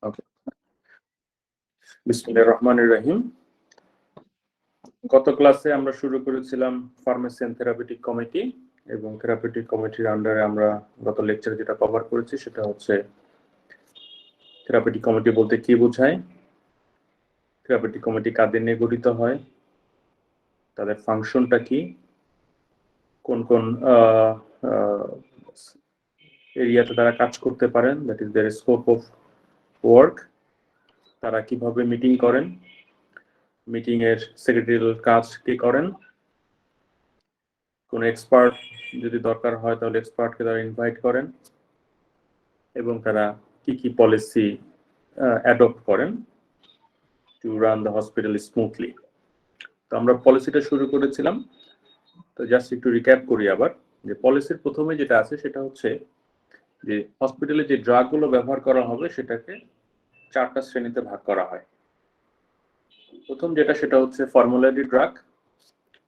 ওকে, বিসমিল্লাহির রহমানির রহিম। গত ক্লাসে আমরা শুরু করেছিলাম ফার্মেসি এন্ড থেরাপিউটিক কমিটি, এবং থেরাপিউটিক কমিটির আন্ডারে আমরা গত লেকচারে যেটা কভার করেছি সেটা হচ্ছে থেরাপিউটিক কমিটি বলতে কি বোঝায়, থেরাপিউটিক কমিটি কাদের নিয়ে গঠিত হয়, তাদের ফাংশনটা কি, কোন কোন এরিয়াতে তারা কাজ করতে পারেন, that is their scope of work, তারা কিভাবে মিটিং করেন, মিটিং এর সেক্রেটারিয়াল কাজ কি করেন, কোন এক্সপার্ট যদি দরকার হয় তাহলে এক্সপার্টকে তারা ইনভাইট করেন, এবং তারা কি কি পলিসি অ্যাডপ্ট করেন to run the hospital smoothly. তো আমরা পলিসিটা শুরু করেছিলাম, তো জাস্ট একটু রিক্যাপ করি আবার, যে পলিসির প্রথমে যেটা আছে সেটা হচ্ছে যে হসপিটালে যে ড্রাগগুলো ব্যবহার করা হবে সেটাকে 4টা শ্রেণীতে ভাগ করা হয়। প্রথম যেটা সেটা হচ্ছে ফর্মুলারি ড্রাগ,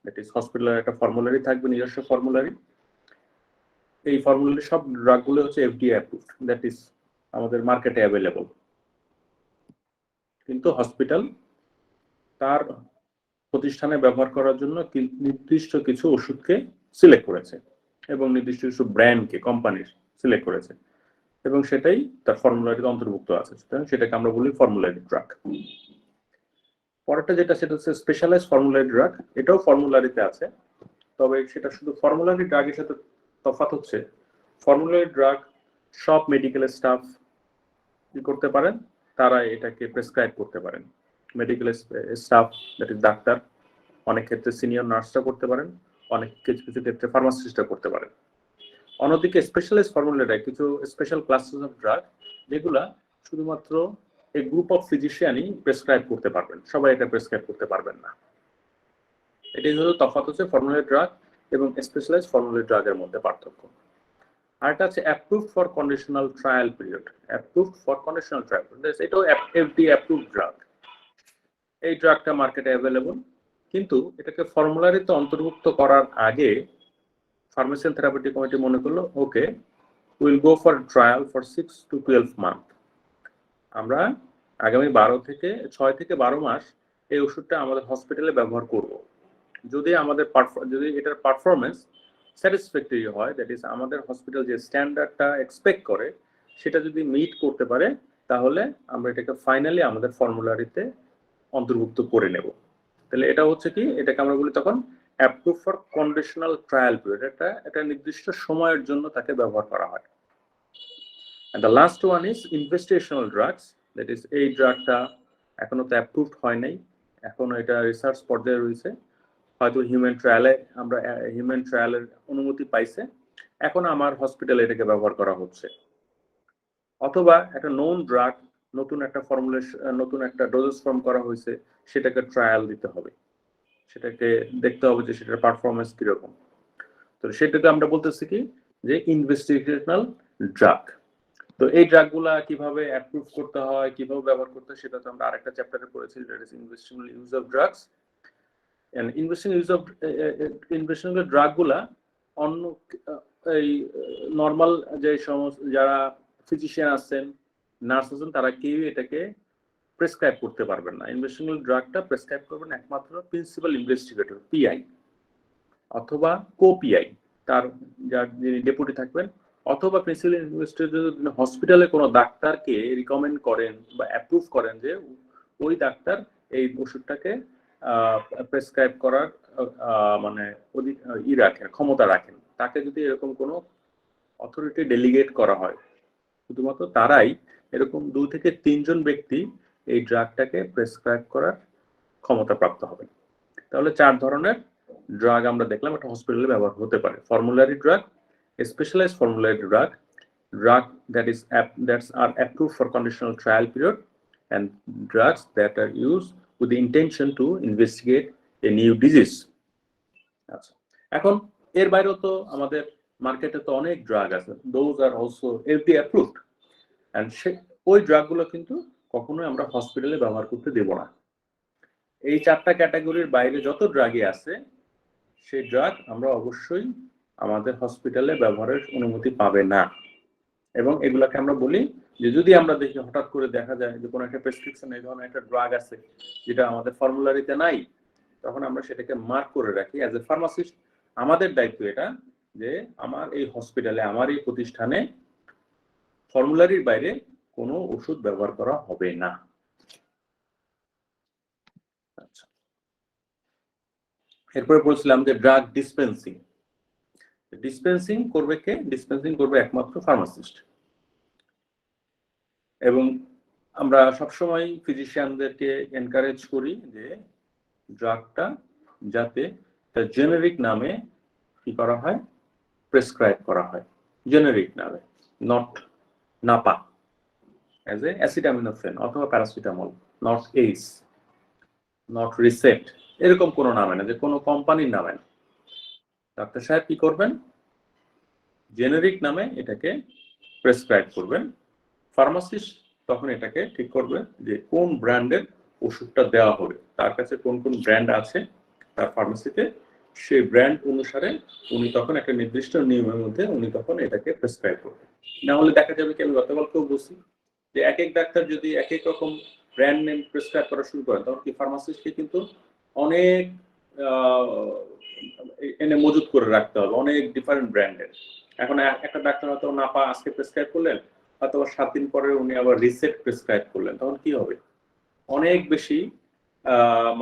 দ্যাট ইজ হসপিটালের একটা ফর্মুলারি থাকবে, নিজস্ব ফর্মুলারি। এই ফর্মুলারি সব ড্রাগগুলো হচ্ছে এফডিএ অ্যাপ্রুভড, দ্যাট ইজ আমাদের মার্কেটে অ্যাভেলেবল, কিন্তু হসপিটাল তার প্রতিষ্ঠানে ব্যবহার করার জন্য নির্দিষ্ট কিছু ওষুধকে সিলেক্ট করেছে এবং নির্দিষ্ট কিছু ব্র্যান্ডকে কোম্পানির সিলেক্ট করেছে, এবং সেটাই তার ফর্মুলারিতে অন্তর্ভুক্ত আছে, সেটাকে আমরা বলি ফর্মুলারি ড্রাগ। পরেরটা যেটা সেটা হচ্ছে স্পেশালাইজ ফর্মুলারি ড্রাগ, এটাও ফর্মুলারিতে আছে, তবে সেটা শুধু ফর্মুলারি ড্রাগের সাথে তফাৎ হচ্ছে ফর্মুলারি ড্রাগ সব মেডিকেল স্টাফ কি করতে পারেন, তারা এটাকে প্রেসক্রাইব করতে পারেন। Medical staff that is doctor, অনেক ক্ষেত্রে সিনিয়র নার্সরা করতে পারেন, অনেক কিছু কিছু ক্ষেত্রে ফার্মাসিস্টরা করতে পারেন। অন্যদিকে স্পেশালাইজ ফর্মুলারি কিছু স্পেশাল ক্লাসেস অফ ড্রাগ যেগুলা শুধুমাত্র এই গ্রুপ অফ ফিজিশিয়ানই প্রেসক্রাইব করতে পারবেন, সবাই এটা প্রেসক্রাইব করতে পারবেন না। এটাই হলো তফাৎ হচ্ছে ফর্মুলারি ড্রাগ এবং স্পেশালাইজ ফর্মুলারি ড্রাগের মধ্যে পার্থক্য। আরেকটা আছে approved for conditional trial period. Approved for conditional trial period, এটাও এফডিএ অ্যাপ্রুভড ড্রাগ। এই ড্রাগটা মার্কেটে অ্যাভেলেবল, কিন্তু এটাকে ফর্মুলারিতে অন্তর্ভুক্ত করার আগে ফার্মেসি এন্ড থেরাপিউটিক কমিটি মনে করলো okay, will go for trial for 6 to 12 month. আমরা আগামী 6 থেকে 12 মাস এই ওষুধটা আমাদের হসপিটালে ব্যবহার করব। যদি এটার পারফরমেন্স স্যাটিসফ্যাক্টরি হয়, দ্যাট ইজ আমাদের হসপিটাল যে স্ট্যান্ডার্ডটা এক্সপেক্ট করে সেটা যদি মিট করতে পারে, তাহলে আমরা এটাকে ফাইনালি আমাদের ফর্মুলারিতে অন্তর্ভুক্ত করে নেব। তাহলে এটা হচ্ছে কি, এটাকে আমরা বলি তখন approve for conditional trial period, এটা নির্দিষ্ট সময়ের জন্য তাকে ব্যবহার করা হয়। And the last one is investigational drugs, that is এই ড্রাগটা এখনো তো অ্যাপ্রুভড হয় নাই, এখনো এটা রিসার্চ পর্যায়ে রয়েছে, হয়তো হিউম্যান ট্রায়ালের অনুমতি পাইছে, এখন আমার হসপিটালে এটাকে ব্যবহার করা হচ্ছে। অথবা একটা নোন ড্রাগ, নতুন একটা ফর্মুলেশন, নতুন একটা ডোজেস ফর্ম করা হয়েছে, সেটাকে ট্রায়াল দিতে হবে, সেটাকে দেখতে হবে যে সেটার পারফরমেন্স কিরকম। তো সেটাকে আমরা বলতেছি কি যে ইনভেস্টিগেশনাল ড্রাগ। তো এই ড্রাগগুলা কিভাবে অ্যাপ্রুভ করতে হয়, কিভাবে ব্যবহার করতে হয়, সেটা তো আমরা আরেকটা চ্যাপ্টারে পড়েছি, that is investigational use of drugs. And investigational ড্রাগগুলা অন্য এই নর্মাল যে সমস্ত যারা ফিজিশিয়ান আছেন, নার্স আছেন, তারা কেউ এটাকে প্রেসক্রাইব করতে পারবেন না। ইনভেস্টিগেশনাল ড্রাগটা প্রেসক্রাইব করবেন একমাত্র প্রিন্সিপাল ইনভেস্টিগেটর, পিআই, অথবা কো-পিআই, তার যিনি ডেপুটি থাকবেন, অথবা প্রিন্সিপাল ইনভেস্টিগেটর হসপিটালে কোনো ডাক্তারকে রিকমেন্ড করেন বা অ্যাপ্রুভ করেন যে ওই ডাক্তার এই ওষুধটাকে প্রেসক্রাইব করার মানে ক্ষমতা রাখেন, তাকে যদি এরকম কোনো অথরিটি ডেলিগেট করা হয়, শুধুমাত্র তারাই, এরকম 2 থেকে 3 জন ব্যক্তি এই ড্রাগটাকে প্রেসক্রাইব করার ক্ষমতা প্রাপ্ত হবে। তাহলে 4 ধরনের ড্রাগ আমরা দেখলাম একটা হসপিটালে ব্যবহার হতে পারে: formulary drug, specialized formulary drug, drug that are approved for conditional trial period, and drugs that are used with the intention to investigate a new disease. আচ্ছা, এখন এর বাইরেও তো আমাদের মার্কেটে তো অনেক ড্রাগ আছে, those are also FDA approved, and ওই ড্রাগগুলো কিন্তু কখনোই আমরা হসপিটালে ব্যবহার করতে দেব না। এই 4টা ক্যাটাগরির বাইরে যত ড্রাগই আছে, সেই ড্রাগ আমরা অবশ্যই আমাদের হসপিটালে ব্যবহারের অনুমতি পাবে না, এবং এগুলাকে আমরা বলি যে যদি আমরা দেখি হঠাৎ করে দেখা যায় যে কোনো একটা প্রেসক্রিপশন এই ধরনের একটা ড্রাগ আছে যেটা আমাদের ফর্মুলারিতে নাই, তখন আমরা সেটাকে মার্ক করে রাখি অ্যাজ এ ফার্মাসিস্ট। আমাদের দায়িত্ব এটা যে আমার এই হসপিটালে, আমার এই প্রতিষ্ঠানে ফর্মুলারির বাইরে কোনো ওষুধ ব্যবহার করা হবে না। আচ্ছা, এরপরে বলছিলাম যে ড্রাগ ডিসপেন্সিং। ডিসপেন্সিং করবে কে? ডিসপেন্সিং করবে একমাত্র ফার্মাসিস্ট। এবং আমরা সবসময় ফিজিশিয়ানদেরকে এনকারেজ করি যে ড্রাগটা যাতে তার জেনেরিক নামে কি করা হয়, প্রেসক্রাইব করা হয়, জেনেরিক নামে, not Napa as a acetaminophen অথবা paracetamol, not Ace, not Reset, এরকম কোনো নামে না, যে কোনো কোম্পানির নামে না। ডাক্তার সাহেব কি করবেন? জেনেরিক নামে এটাকে প্রেসক্রাইব করবেন। ফার্মাসিস্ট তখন এটাকে ঠিক করবে যে কোন ব্র্যান্ডের ওষুধটা দেওয়া হবে, তার কাছে কোন কোন ব্র্যান্ড আছে তার ফার্মেসিতে, সেই ব্র্যান্ড অনুসারে উনি তখন একটা নির্দিষ্ট নিয়মের মধ্যে উনি তখন এটাকে প্রেসক্রাইব করবেন। না হলে দেখা যাবে কি, আমি গতকালকেও বলছি যে এক এক ডাক্তার যদি এক এক রকম ব্র্যান্ড নেম প্রেসক্রাইব করা শুরু করেন, তখন কি ফার্মাসিস্টকে কিন্তু অনেক এনে মজুত করে রাখতে হবে, অনেক ডিফারেন্ট ব্র্যান্ডের। এখন একটা ডাক্তার হয়তো নাপা আজকে প্রেসক্রাইব করলেন, হয়তো 7 দিন পরে উনি আবার রিসেট প্রেসক্রাইব করলেন, তখন কি হবে? অনেক বেশি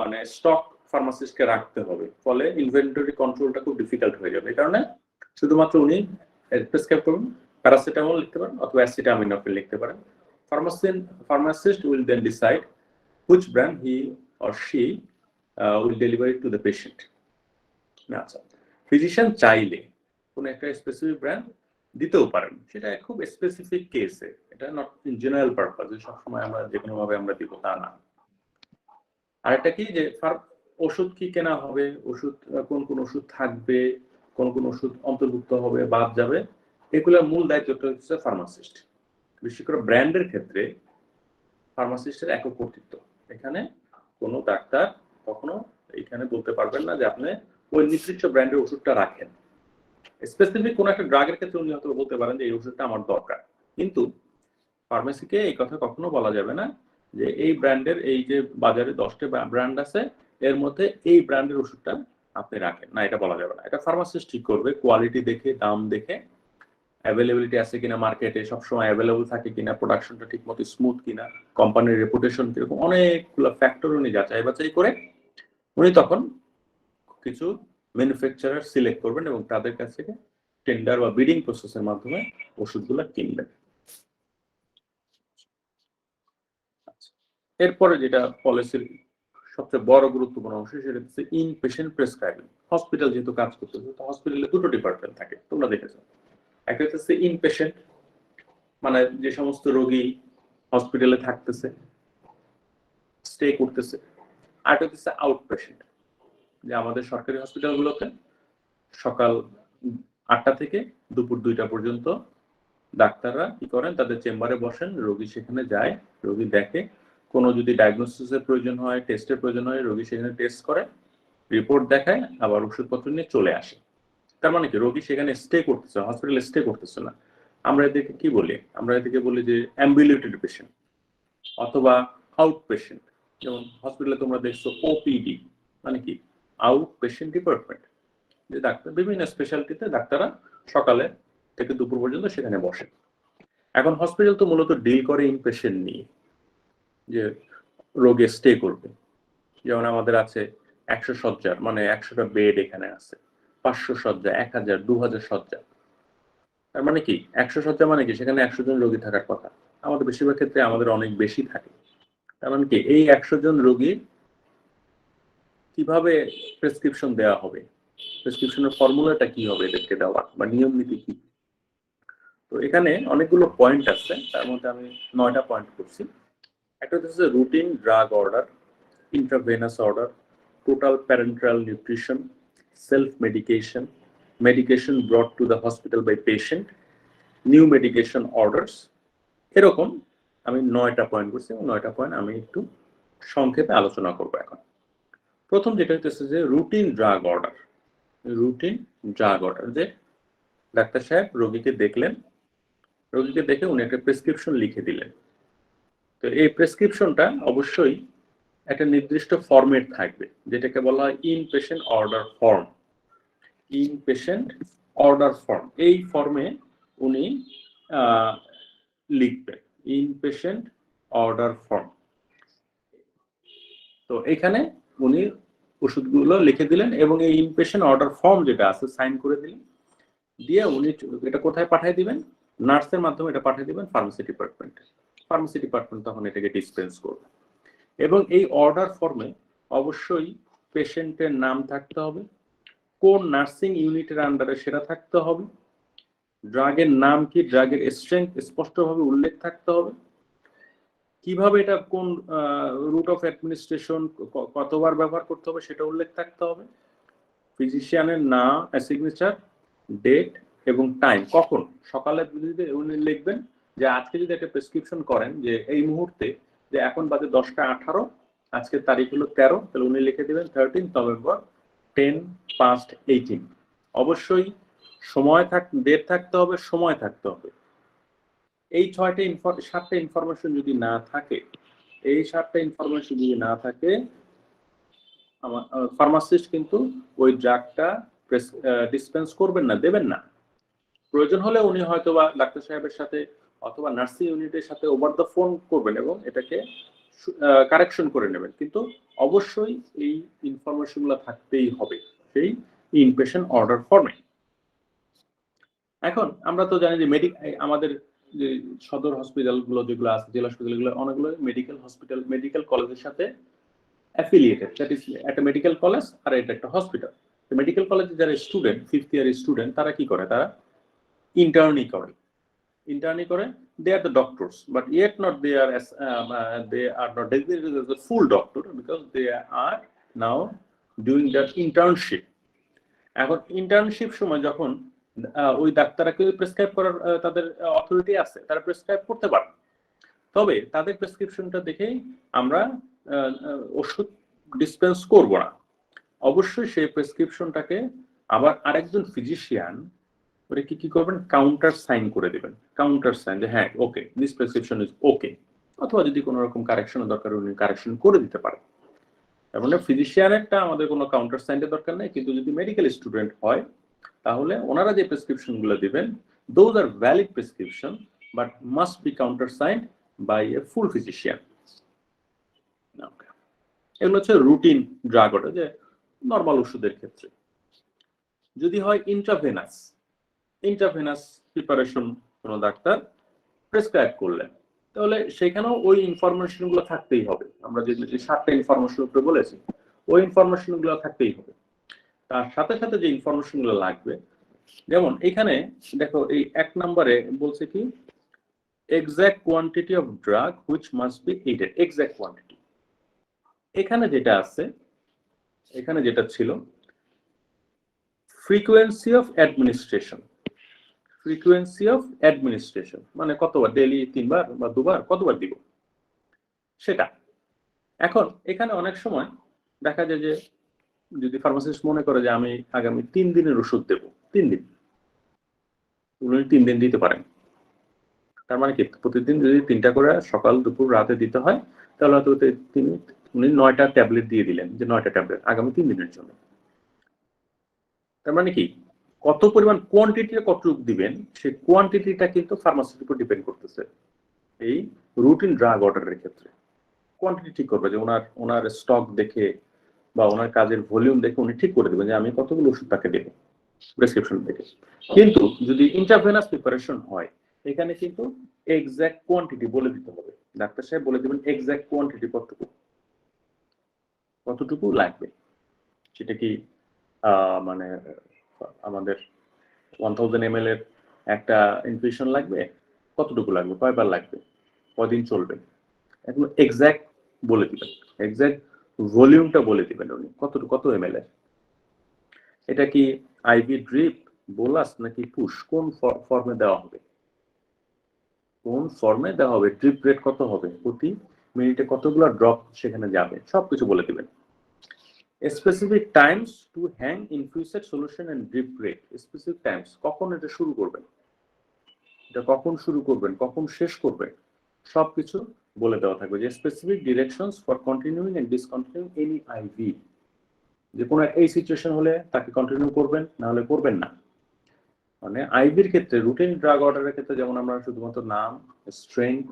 মানে স্টক ফার্মাসিস্টকে রাখতে হবে, ফলে ইনভেন্টরি কন্ট্রোলটা খুব ডিফিকাল্ট হয়ে যাবে। এই কারণে শুধুমাত্র উনি প্রেসক্রাইব করুন, প্যারাসিটামল লিখতে পারেন অথবা অ্যাসিটামিনোফেন লিখতে পারেন। Pharmacist will then decide which brand he or she will deliver it to the patient. আচ্ছা, ফিজিশিয়ান চাইলে কোনো একটা স্পেসিফিক ব্র্যান্ড দিতেও পারেন, সেটা খুব স্পেসিফিক কেসে, এটা নট ইন জেনারেল পারপাস, সবসময় আমরা যে কোনো ভাবে আমরা দিব তা না। আরেকটা কি যে ওষুধ কি কেনা হবে, ওষুধ কোন কোন ওষুধ থাকবে, কোন কোন ওষুধ অন্তর্ভুক্ত হবে, বাদ যাবে, এগুলোর মূল দায়িত্বটা হচ্ছে ফার্মাসিস্ট। বিশেষ করে ব্র্যান্ডের ক্ষেত্রে ফার্মাসিস্টের একক কর্তৃত্ব। এখানে কোনো ডাক্তার কখনো এখানে বলতে পারবেন না যে আপনি ওই নির্দিষ্ট ব্র্যান্ডের ওষুধটা রাখেন। স্পেসিফিক কোনো একটা ড্রাগের ক্ষেত্রে উনি হয়তো বলতে পারেন যে এই ওষুধটা আমার দরকার, কিন্তু ফার্মেসিকে এই কথা কখনো বলা যাবে না যে এই ব্র্যান্ডের, এই যে বাজারে 10টা ব্র্যান্ড আছে এর মধ্যে এই ব্র্যান্ডের ওষুধটা আপনি রাখেন না, এটা বলা যাবে না। এটা ফার্মাসিস্ট ঠিক করবে, কোয়ালিটি দেখে, দাম দেখে, অ্যাভেলেবিলিটি আছে কিনা, মার্কেটে সবসময় অ্যাভেলেবল থাকে কিনা, প্রোডাকশনটা ঠিক মতো স্মুথ কিনা, কোম্পানির রেপুটেশন কিরকম, অনেকগুলো ফ্যাক্টর উনি যাচাই বাছাই করে উনি তখন কিছু ম্যানুফ্যাকচারার সিলেক্ট করবেন এবং তাদের কাছ থেকে টেন্ডার বা বিডিং প্রসেসের মাধ্যমে ওষুধগুলো কিনবেন। এরপরে যেটা পলিসির সবচেয়ে বড় গুরুত্বপূর্ণ অংশ, সেটা হচ্ছে ইন পেশেন্ট প্রেসক্রাইবিং। হসপিটাল যেহেতু কাজ করতেছে, তো হসপিটালে দুটো ডিপার্টমেন্ট থাকে, তোমরা দেখেছো। একটা হচ্ছে ইন পেশেন্ট, মানে যে সমস্ত রোগী হসপিটালে থাকতেছে, স্টে করতেছে। আর একটা হচ্ছে আউট পেশেন্ট, যে আমাদের সরকারি হসপিটালগুলোতে সকাল 8টা থেকে দুপুর 2টা পর্যন্ত ডাক্তাররা কি করেন, তাদের চেম্বারে বসেন, রোগী সেখানে যায়, রোগী দেখে, কোনো যদি ডায়াগনোসিসের প্রয়োজন হয়, টেস্টের প্রয়োজন হয়, রোগী সেখানে টেস্ট করে, রিপোর্ট দেখায়, আবার ওষুধপত্র নিয়ে চলে আসে। তার মানে কি, রোগী সেখানে স্টে করতেছে, হসপিটালে স্টে করতেছে না। আমরা এদেরকে কি বলি? আমরা এদেরকে বলি যে অ্যাম্বুলেটরি পেশেন্ট অথবা আউট পেশেন্ট। যেমন হসপিটালে তোমরা দেখছো ওপিডি, মানে কি, আউট পেশেন্ট ডিপার্টমেন্ট, যে ডাক্তার বিভিন্ন স্পেশালিটিতে ডাক্তাররা সকালে থেকে দুপুর পর্যন্ত সেখানে বসে। এখন হসপিটাল তো মূলত ডিল করে ইন পেশেন্ট নিয়ে, যে রোগে স্টে করবে। যেমন আমাদের আছে 100 শয্যার, মানে 100টা বেড এখানে আছে, 500 শয্যা, 1000, 2000 শয্যা। তার মানে কি, 100 শয্যা মানে কি, সেখানে 100 জন রোগী থাকার কথা। আমাদের বেশিরভাগ ক্ষেত্রে আমাদের অনেক বেশি থাকে। তার মানে কি, এই 100 জন রোগীর কিভাবে প্রেসক্রিপশন দেওয়া হবে, প্রেসক্রিপশনের ফর্মুলাটা কি হবে এদেরকে দেওয়া, বা নিয়ম নীতি কি। তো এখানে অনেকগুলো পয়েন্ট আছে, তার মধ্যে আমি 9টা পয়েন্ট করছি। একটা হচ্ছে routine drug order, intravenous order, total parenteral nutrition, self-medication, medication brought to the hospital by patient, new medication orders, এরকম আমি 9টা পয়েন্ট করছি এবং 9টা পয়েন্ট আমি একটু সংক্ষেপে আলোচনা করব এখন। প্রথম যেটা হচ্ছে যে routine drug order. Routine drug order, যে ডাক্তার সাহেব রোগীকে দেখলেন, রোগীকে দেখে উনি একটা প্রেসক্রিপশন লিখে দিলেন। তো এই প্রেসক্রিপশনটা অবশ্যই একটা নির্দিষ্ট ফরম্যাট থাকবে, যেটাকে বলা হয় inpatient order form. Inpatient order form, এই ফর্মে উনি লিখবেন ইনপেশেন্ট অর্ডার ফর্ম। তো এখানে উনি ওষুধগুলো লিখে দিলেন এবং এই ইনপেশেন্ট অর্ডার ফর্ম যেটা আছে সাইন করে দিলেন, দিয়ে উনি এটা কোথায় পাঠিয়ে দিবেন? নার্সের মাধ্যমে এটা পাঠিয়ে দিবেন ফার্মেসি ডিপার্টমেন্টে। ফার্মেসি ডিপার্টমেন্ট তখন এটাকে ডিসপেন্স করবে। এবং এই অর্ডার ফর্মে অবশ্যই পেশেন্টের নাম থাকতে হবে, কোন নার্সিং ইউনিটের আন্ডারে সেটা থাকতে হবে, ড্রাগের নাম কি, ড্রাগের স্ট্রেংথ স্পষ্টভাবে উল্লেখ থাকতে হবে, কিভাবে এটা কোন রুট অফ অ্যাডমিনিস্ট্রেশন কতবার ব্যবহার করতে হবে সেটা উল্লেখ থাকতে হবে, ফিজিশিয়ানের নাম, সিগনেচার, ডেট এবং টাইম, কখন সকালে উনি লিখবেন যে আজকে যদি একটা প্রেসক্রিপশন করেন যে এই মুহূর্তে যে এখন বাজে 10টা 18, আজকের তারিখ হলো 13, তাহলে উনি লিখে দেবেন 13 নভেম্বর 10:18। অবশ্যই সময় ডেট থাকতে হবে, সময় থাকতে হবে। এই 7টা ইনফরমেশন যদি না থাকে, এই 7টা ইনফরমেশন যদি না থাকে, ফার্মাসিস্ট কিন্তু ওই ড্রাগটা ডিসপেন্স করবেন না, দেবেন না। প্রয়োজন হলে উনি হয়তো বা ডাক্তার সাহেবের সাথে অথবা নার্সিং ইউনিটের সাথে ওভার দ্য ফোন করবেন এবং এটাকে কারেকশন করে নেবেন, কিন্তু অবশ্যই এই ইনফরমেশনগুলো থাকতেই হবে সেই ইনপেশেন্ট অর্ডার ফর্মে। এখন আমরা তো জানি যে আমাদের যে সদর হসপিটালগুলো যেগুলো আছে, জেলা হসপিটালগুলো অনেকগুলো মেডিকেল কলেজের সাথে অ্যাফিলিয়েটেড, দ্যাট ইজ একটা মেডিকেল কলেজ আর এটা একটা হসপিটাল। মেডিকেল কলেজে যারা স্টুডেন্ট, 5th ইয়ার স্টুডেন্ট, তারা কি করে? তারা ইন্টার্নি করে। They are the doctors, but yet not they are not designated as a full doctor because they are now doing that internship. এখন ইন্টার্নশিপ সময় যখন ওই ডাক্তারকে প্রেসক্রাইব করার তাদের অথরিটি আছে, তারা প্রেসক্রাইব করতে পারে, তবে তাদের প্রেসক্রিপশনটা দেখেই আমরা ওষুধ ডিসপেন্স করব না। অবশ্যই সেই প্রেসক্রিপশনটাকে আবার আরেকজন ফিজিশিয়ান ওরে কি করবেন? কাউন্টার সাইন করে দিবেন। কাউন্টার সাইন যে হ্যাঁ ওকে, দিস প্রেসক্রিপশন ইজ ওকে, অথবা যদি কোনো রকম কারেকশনের দরকার উনি কারেকশন করে দিতে পারেন। তার মানে ফিজিশিয়ানেরটা আমাদের কোনো কাউন্টার সাইনের দরকার নেই, কিন্তু যদি মেডিকেল স্টুডেন্ট হয় তাহলে ওনারা যে প্রেসক্রিপশনগুলো দিবেন those are valid prescription but must be countersigned by a full physician. এগুলো হচ্ছে রুটিন ড্রাগ অর্ডার, যে নর্মাল ওষুধের ক্ষেত্রে। যদি হয় ইন্ট্রাভেনাস প্রিপারেশন কোনো ডাক্তার প্রেসক্রাইব করলেন, তাহলে সেখানেও ওই ইনফরমেশনগুলো থাকতেই হবে। আমরা যে 7টা ইনফরমেশন উপরে বলেছি ওই ইনফরমেশনগুলো থাকতেই হবে। তার সাথে সাথে যে ইনফরমেশনগুলো লাগবে, যেমন এখানে দেখো এই 1 নম্বরে বলছে কি exact quantity of drug which must be added. Exact quantity এখানে যেটা আছে, এখানে যেটা ছিল frequency of administration. Frequency of administration মানে কতবার, ডেইলি 3বার বা 2বার, কতবার দিব সেটা। এখন এখানে অনেক সময় দেখা যায় যে যদি ফার্মাসিস্ট মনে করে যে আমি আগামী 3 দিনের ওষুধ দেব, 3 দিন, উনি 3 দিন দিতে পারেন। তার মানে কি প্রতিদিন যদি 3টা করে সকাল দুপুর রাতে দিতে হয়, তাহলে হয়তো উনি 9টা ট্যাবলেট দিয়ে দিলেন, যে 9টা ট্যাবলেট আগামী 3 দিনের জন্য। তার মানে কি কত পরিমাণ কোয়ান্টিটিটা কতটুকু দিবেন সেই কোয়ান্টিটিটা কিন্তু ফার্মাসির উপর ডিপেন্ড করতেছে। এই রুটিন ড্রাগ অর্ডারের ক্ষেত্রে কোয়ান্টিটি ঠিক করবে, যে ওনার স্টক দেখে বা ওনার কাজের ভলিউম দেখে উনি ঠিক করে দেবেন যে আমি কতগুলো ওষুধ তাকে দেবো প্রেসক্রিপশন দেখে। কিন্তু যদি ইন্ট্রাভেনাস প্রিপারেশন হয়, এখানে কিন্তু এক্সাক্ট কোয়ান্টিটি বলে দিতে হবে। ডাক্তার সাহেব বলে দেবেন এক্সাক্ট কোয়ান্টিটি কতটুকু লাগবে। সেটা কি মানে আমাদের 1000 ml এর একটা ইনফিউশন লাগবে, কতটুকু লাগবে, কয়বার লাগবে, কদিন চলবে, এগুলো এক্সাক্ট বলে দিবেন। এক্সাক্ট ভলিউমটা বলে দিবেন উনি কত ml এর। এটা কি আইভি ড্রিপ, বোলাস নাকি পুশ, কোন ফর্মে দেওয়া হবে, ড্রিপ রেট কত হবে, প্রতি মিনিটে কতগুলো ড্রপ সেখানে যাবে, সবকিছু বলে দিবেন। Specific times to hang infused solution and drip rate. Specific times, কখন এটা শুরু করবেন, কখন শুরু করবেন, কখন শেষ করবেন, সবকিছু বলে দেওয়া থাকবে। যে specific directions for continuing and discontinuing any IV, যে কোনো এই সিচুয়েশন হলে তাকে কন্টিনিউ করবেন, না হলে করবেন না। মানে আইভির ক্ষেত্রে, রুটিন ড্রাগ অর্ডারের ক্ষেত্রে যেমন আমরা শুধুমাত্র নাম, স্ট্রেংথ,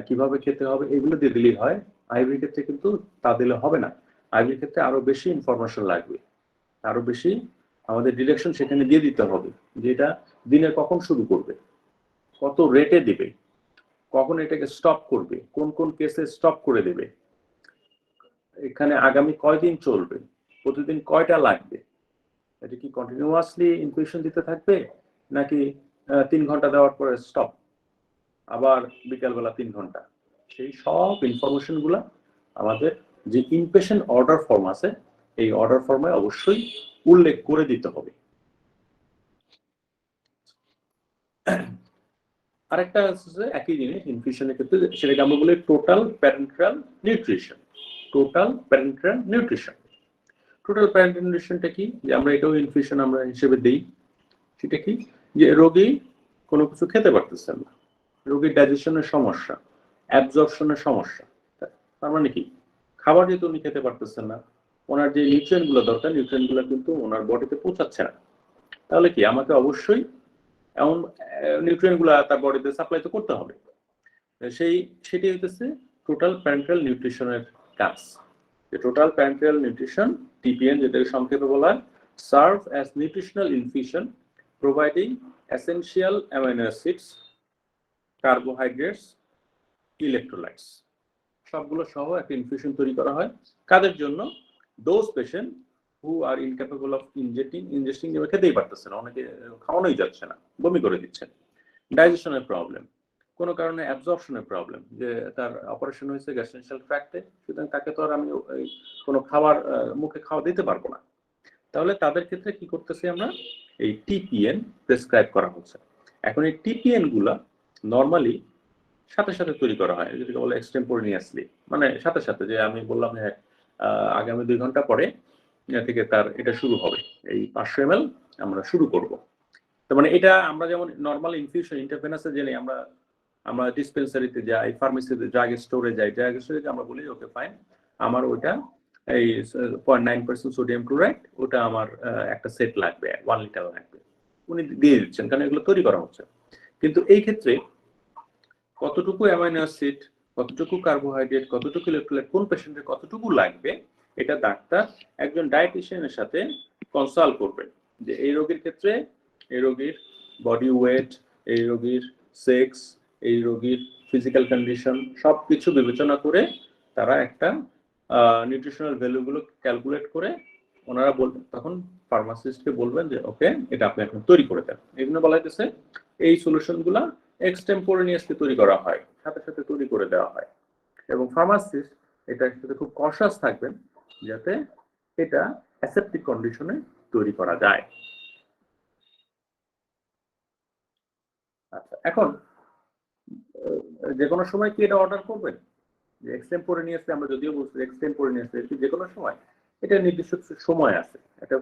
কিভাবে খেতে হবে এগুলো দিয়ে দিলেই হয়, আইভির ক্ষেত্রে কিন্তু তা দিলে হবে না। আইভির ক্ষেত্রে আরো বেশি ইনফরমেশন লাগবে, আরো বেশি আমাদের ডিরেকশন সেখানে দিয়ে দিতে হবে, যে এটা দিনের কখন শুরু করবে, কত রেটে দিবে, কখন এটাকে স্টপ করবে, কোন কোন কেসে স্টপ করে দেবে, এখানে আগামী কয়দিন চলবে, প্রতিদিন কয়টা লাগবে, এটা কি কন্টিনিউয়াসলি ইনফিউশন দিতে থাকবে, নাকি 3 ঘন্টা দেওয়ার পরে স্টপ, আবার বিকালবেলা 3 ঘন্টা। সেই সব ইনফরমেশন গুলা আমাদের যে ইনপেশেন্ট অর্ডার ফর্ম আছে, এই অর্ডার ফর্মে অবশ্যই উল্লেখ করে দিতে হবে। আরেকটা আছে একই জিনিস ইনফিউশনের ক্ষেত্রে, সেটাকে আমরা বলি total parenteral nutrition. Total parenteral nutrition, total parenteral নিউট্রিশনটা কি, যে আমরা এটাও ইনফিউশন আমরা হিসেবে দেই। সেটা কি, যে রোগী কোনো কিছু খেতে পারতেছেন না, রোগীর ডাইজেশনের সমস্যা, অ্যাবজর্পশনের সমস্যা। তার মানে কি, খাবার যেহেতু উনি খেতে পারতেছেন না, ওনার যে নিউট্রিয়েন্ট গুলো দরকার, নিউট্রিয়েন্ট গুলো কিন্তু ওনার বডিতে পৌঁছাচ্ছে না। তাহলে কি, আমাকে অবশ্যই এমন নিউট্রিয়েন্ট গুলা তার বডিতে সাপ্লাই তো করতে হবে। সেটি হইতেছে টোটাল প্যারেন্টাল নিউট্রিশনের কাজ। টোটাল প্যারেন্টাল নিউট্রিশন, টিপিএন, যেটাকে সংক্ষেপে বলা হয়, serve as nutritional infusion providing essential amino acids, carbohydrates, electrolytes, সবগুলো সহ একটা ইনফিউশন তৈরি করা হয়। কাদের জন্য? Those patient who are incapable of ingesting, যেভাবে খেতেই পারতেছে না, অনেকে খাওয়ানোই যাচ্ছে না, বমি করে দিচ্ছেন। ডাইজেশনের প্রবলেম, কোনো কারণে অ্যাবজর্পশনের প্রবলেম, যে তার অপারেশন হয়েছে গ্যাস্ট্রোইন্টেস্টাইনাল ট্র্যাক্টে, সুতরাং তাকে তো আর আমি কোনো খাবার মুখে খাওয়া দিতে পারবো না। তাহলে তাদের ক্ষেত্রে কি করতেছি আমরা, এই টিপিএন প্রেসক্রাইব করা হচ্ছে। এখন এই টিপিএন গুলা নর্মালি সাথে সাথে তৈরি করা হয়, যেটাকে বলে এক্সটেম্পোরেনিয়াসলি, মানে সাথে সাথে, যে আমি বললাম হ্যাঁ আগামী 2 ঘন্টা পরে থেকে তার এটা শুরু হবে, এই 500 ml আমরা শুরু করব। তার মানে এটা আমরা যেমন নর্মাল ইনফিউশন ইন্টারভেনাসে জেনে আমরা ডিসপেন্সারিতে যাই, ফার্মেসিতে, ড্রাগ স্টোরে যাই, ড্রাগ স্টোরে আমরা বলি ওকে ফাইন, আমার ওইটা এই 0.9% সোডিয়াম ক্লোরাইড, ওটা আমার একটা সেট লাগবে, 1 লিটার লাগবে, উনি দিয়ে দিচ্ছেন, কারণ এগুলো তৈরি করা হচ্ছে। কিন্তু এই ক্ষেত্রে কতটুকু অ্যামাইনো অ্যাসিড, কতটুকু কার্বোহাইড্রেট, কতটুকু ইলেকট্রোলাইট, কোন পেশেন্টের কতটুকু লাগবে, এটা ডাক্তার একজন ডায়েটিশিয়ানের সাথে কনসাল্ট করবেন। যে এই রোগীর ক্ষেত্রে এই রোগীর বডি ওয়েট, এই রোগীর সেক্স, এই রোগীর ফিজিক্যাল কন্ডিশন সবকিছু বিবেচনা করে তারা একটা নিউট্রিশনাল ভ্যালুগুলো ক্যালকুলেট করে ওনারা বলবেন, তখন ফার্মাসিস্টকে বলবেন যে ওকে এটা আপনি এখন তৈরি করে দেন। এই জন্য বলা হইতেছে এই সলিউশনগুলা এক্সটেম্পোরেনিয়াসলি তৈরি করা হয়, সাথে সাথে তৈরি করে দেওয়া হয়, এবং ফার্মাসিস্ট এটার সাথে খুব কনশাস থাকবেন যাতে এটা অ্যাসেপ্টিক কন্ডিশনে তৈরি করা যায়। আচ্ছা, এখন যে কোনো সময় কি এটা অর্ডার করবেন? যে এক্সটেম্পোরেনিয়াসলি আমরা যদিও বলছি এক্সটেম্পোরেনিয়াসলি, যে কোনো সময়, এটা নির্দিষ্ট সময় আছে। এটা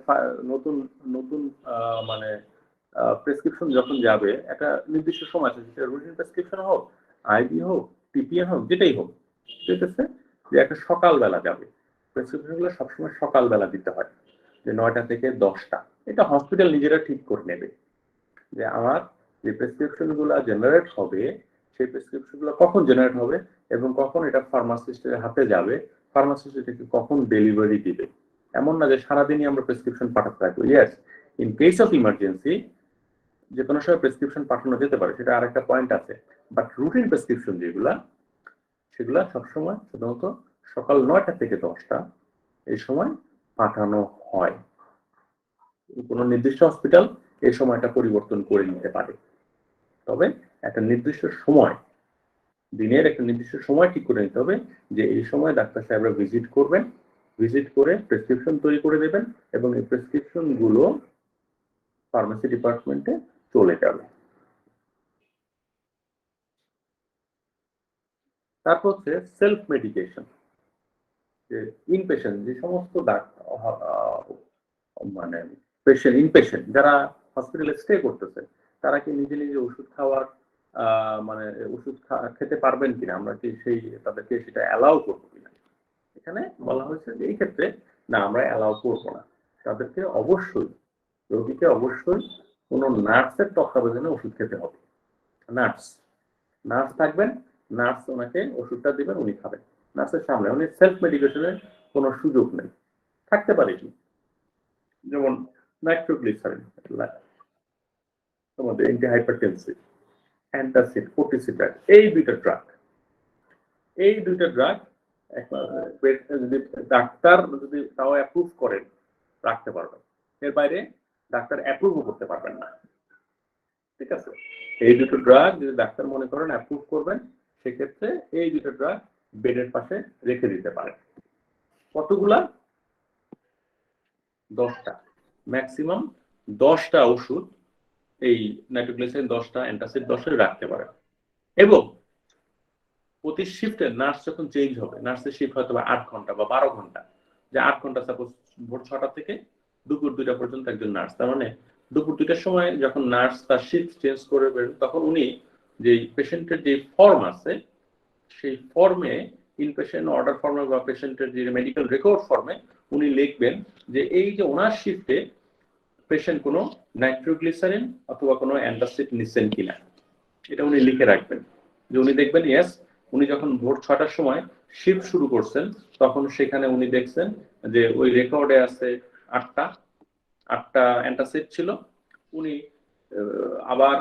নতুন নতুন মানে প্রেসক্রিপশন যখন যাবে, একটা নির্দিষ্ট সময় আছে, সেটা রুটিন প্রেসক্রিপশন হোক, আইবি হোক, টিপিএন হোক, যেটাই হোক, ঠিক আছে, যে একটা সকালবেলা যাবে। প্রেসক্রিপশনগুলো সবসময় সকালবেলা দিতে হয়, যে 9টা থেকে 10টা। এটা হসপিটাল নিজেরা ঠিক করে নেবে যে আমার যে প্রেসক্রিপশনগুলো জেনারেট হবে, সেই প্রেসক্রিপশনগুলো কখন জেনারেট হবে এবং কখন এটা ফার্মাসিস্টের হাতে যাবে, ফার্মাসিস্ট এটাকে কখন ডেলিভারি দিবে। এমন না যে সারাদিনই আমরা প্রেসক্রিপশন পাঠাতে থাকবো। Yes, in case of emergency যে কোনো সময় প্রেসক্রিপশন পাঠানো যেতে পারে, সেটা আরেকটা পয়েন্ট আছে। বাট রুটিন প্রেসক্রিপশন যেগুলা, সেগুলা সবসময় সাধারণত সকাল 9টা থেকে 10টা এই সময় পাঠানো হয়। কোনো নির্দিষ্ট হসপিটাল এই সময়টা পরিবর্তন করে নিতে পারে, তবে একটা নির্দিষ্ট সময়, দিনের একটা নির্দিষ্ট সময় ঠিক করে নিতে হবে যে এই সময় ডাক্তার সাহেবরা ভিজিট করবেন, ভিজিট করে প্রেসক্রিপশন তৈরি করে দেবেন এবং এই প্রেসক্রিপশন গুলো ফার্মেসি ডিপার্টমেন্টে চলে যাবে। তারপর হচ্ছে সেলফ মেডিকেশন। যে ইনপেশেন্ট যে সমস্ত মানে পেশেন্ট, ইনপেশেন্ট যারা হসপিটালে স্টে করতেছে, তারা কি নিজে নিজে ওষুধ খাওয়ার মানে ওষুধ খেতে পারবেন কিনা, আমরা কি সেই তাদেরকে সেটা অ্যালাউ করবো কিনা। এখানে বলা হয়েছে যে এই ক্ষেত্রে না, আমরা অ্যালাউ করবো না, তাদেরকে অবশ্যই রোগীকে অবশ্যই কোনো নার্সের তত্ত্বাবধানে ওষুধ খেতে হবে। নার্স থাকবেন, নার্স ওনাকে ওষুধটা দিবেন, উনি খাবেন নার্সের সামনে, উনি সেলফ মেডিকেশনের কোনো সুযোগ নেই। থাকতে পারে কি, যেমন নাইট্রোগ্লিসারিন, তোমাদের অ্যান্টিহাইপারটেনসিভ, অ্যান্টাসিড, কোর্টিসিডাইড, এই দুইটা ড্রাগ যদি ডাক্তার যদি তাও অ্যাপ্রুভ করেন রাখতে পারবেন, এর বাইরে ডাক্তার অ্যাপ্রুভও করতে পারবেন না। ঠিক আছে, এই দুটো ড্রাগ যদি ডাক্তার মনে করেন অ্যাপ্রুভ করবেন, সেক্ষেত্রে এই দুটো ড্রাগ বেডের পাশে রেখে দিতে পারেন। কতগুলা? 10টা, ম্যাক্সিমাম 10টা ওষুধ, এই নাইট্রোগ্লিসারিন 10টা, অ্যান্টাসিড 10টা রাখতে পারেন। এবং প্রতি শিফটে নার্স যখন চেঞ্জ হবে, নার্সের শিফট হয়তো 8 ঘন্টা বা 12 ঘন্টা, যে 8 ঘন্টা সাপোজ ভোর 6টা থেকে দুপুর 2টা পর্যন্ত একজন নার্স, তার মানে দুপুর 2টার সময় যখন নার্স তার শিফট চেঞ্জ করবে, তখন উনি যে পেশেন্টের যে ফর্ম আছে সেই ফর্মে, ইনপেশেন্ট অর্ডার ফর্মে বা পেশেন্টের যে মেডিকেল রেকর্ড ফর্মে উনি লিখবেন যে এই যে ওনার শিফটে পেশেন্ট কোনো নাইট্রোগ্লিসারিন অথবা কোনো অ্যান্টাসিড নিচ্ছেন কিনা, এটা উনি লিখে রাখবেন। যে উনি দেখবেন ইয়েস, উনি যখন ভোর 6টার সময় শিফট শুরু করছেন, তখন সেখানে উনি দেখছেন যে ওই রেকর্ডে আছে 8টা অ্যান্টাসিড ছিল। উনি আবার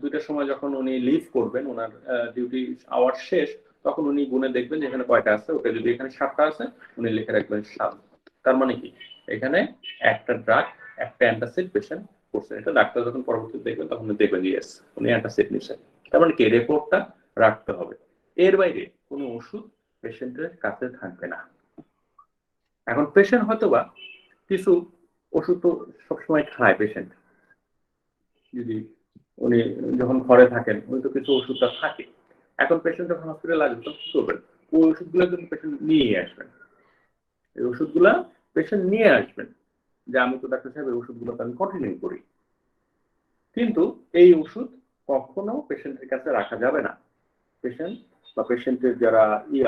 2টার সময় যখন উনি লিভ করবেন, ওনার ডিউটি আওয়ার শেষ, তখন উনি গুনে দেখবেন যে এখানে কয়টা আছে, ওটা যদি এখানে 7টা আছে উনি লিখে রাখবেন 7। তার মানে কি, এখানে একটা ড্রাগ, একটা অ্যান্টাসিড পেশেন্ট করছেন। এটা ডাক্তার যখন পরবর্তীতে দেখবেন তখন দেখবেন ইয়েস উনি অ্যান্টাসিড নিচ্ছেন। তার মানে কি, রিপোর্টটা রাখতে হবে। এর বাইরে কোনো ওষুধ পেশেন্টের কাছে থাকবে না। এখন পেশেন্ট হয়তোবা কিছু ওষুধ তো সবসময় খায় পেশেন্ট, যদি উনি যখন ঘরে থাকেন উনি তো কিছু ওষুধটা থাকে। এখন পেশেন্ট যখন হসপিটালে আসবে তখন কি করবেন, ওই ওষুধগুলো কিন্তু পেশেন্ট নিয়ে আসবেন। এই ওষুধগুলা পেশেন্ট নিয়ে আসবেন যে আমি তো ডাক্তার সাহেব এই ওষুধগুলো আমি কন্টিনিউ করি, কিন্তু এই ওষুধ কখনো পেশেন্টের কাছে রাখা যাবে না। পেশেন্ট বা পেশেন্টের যারা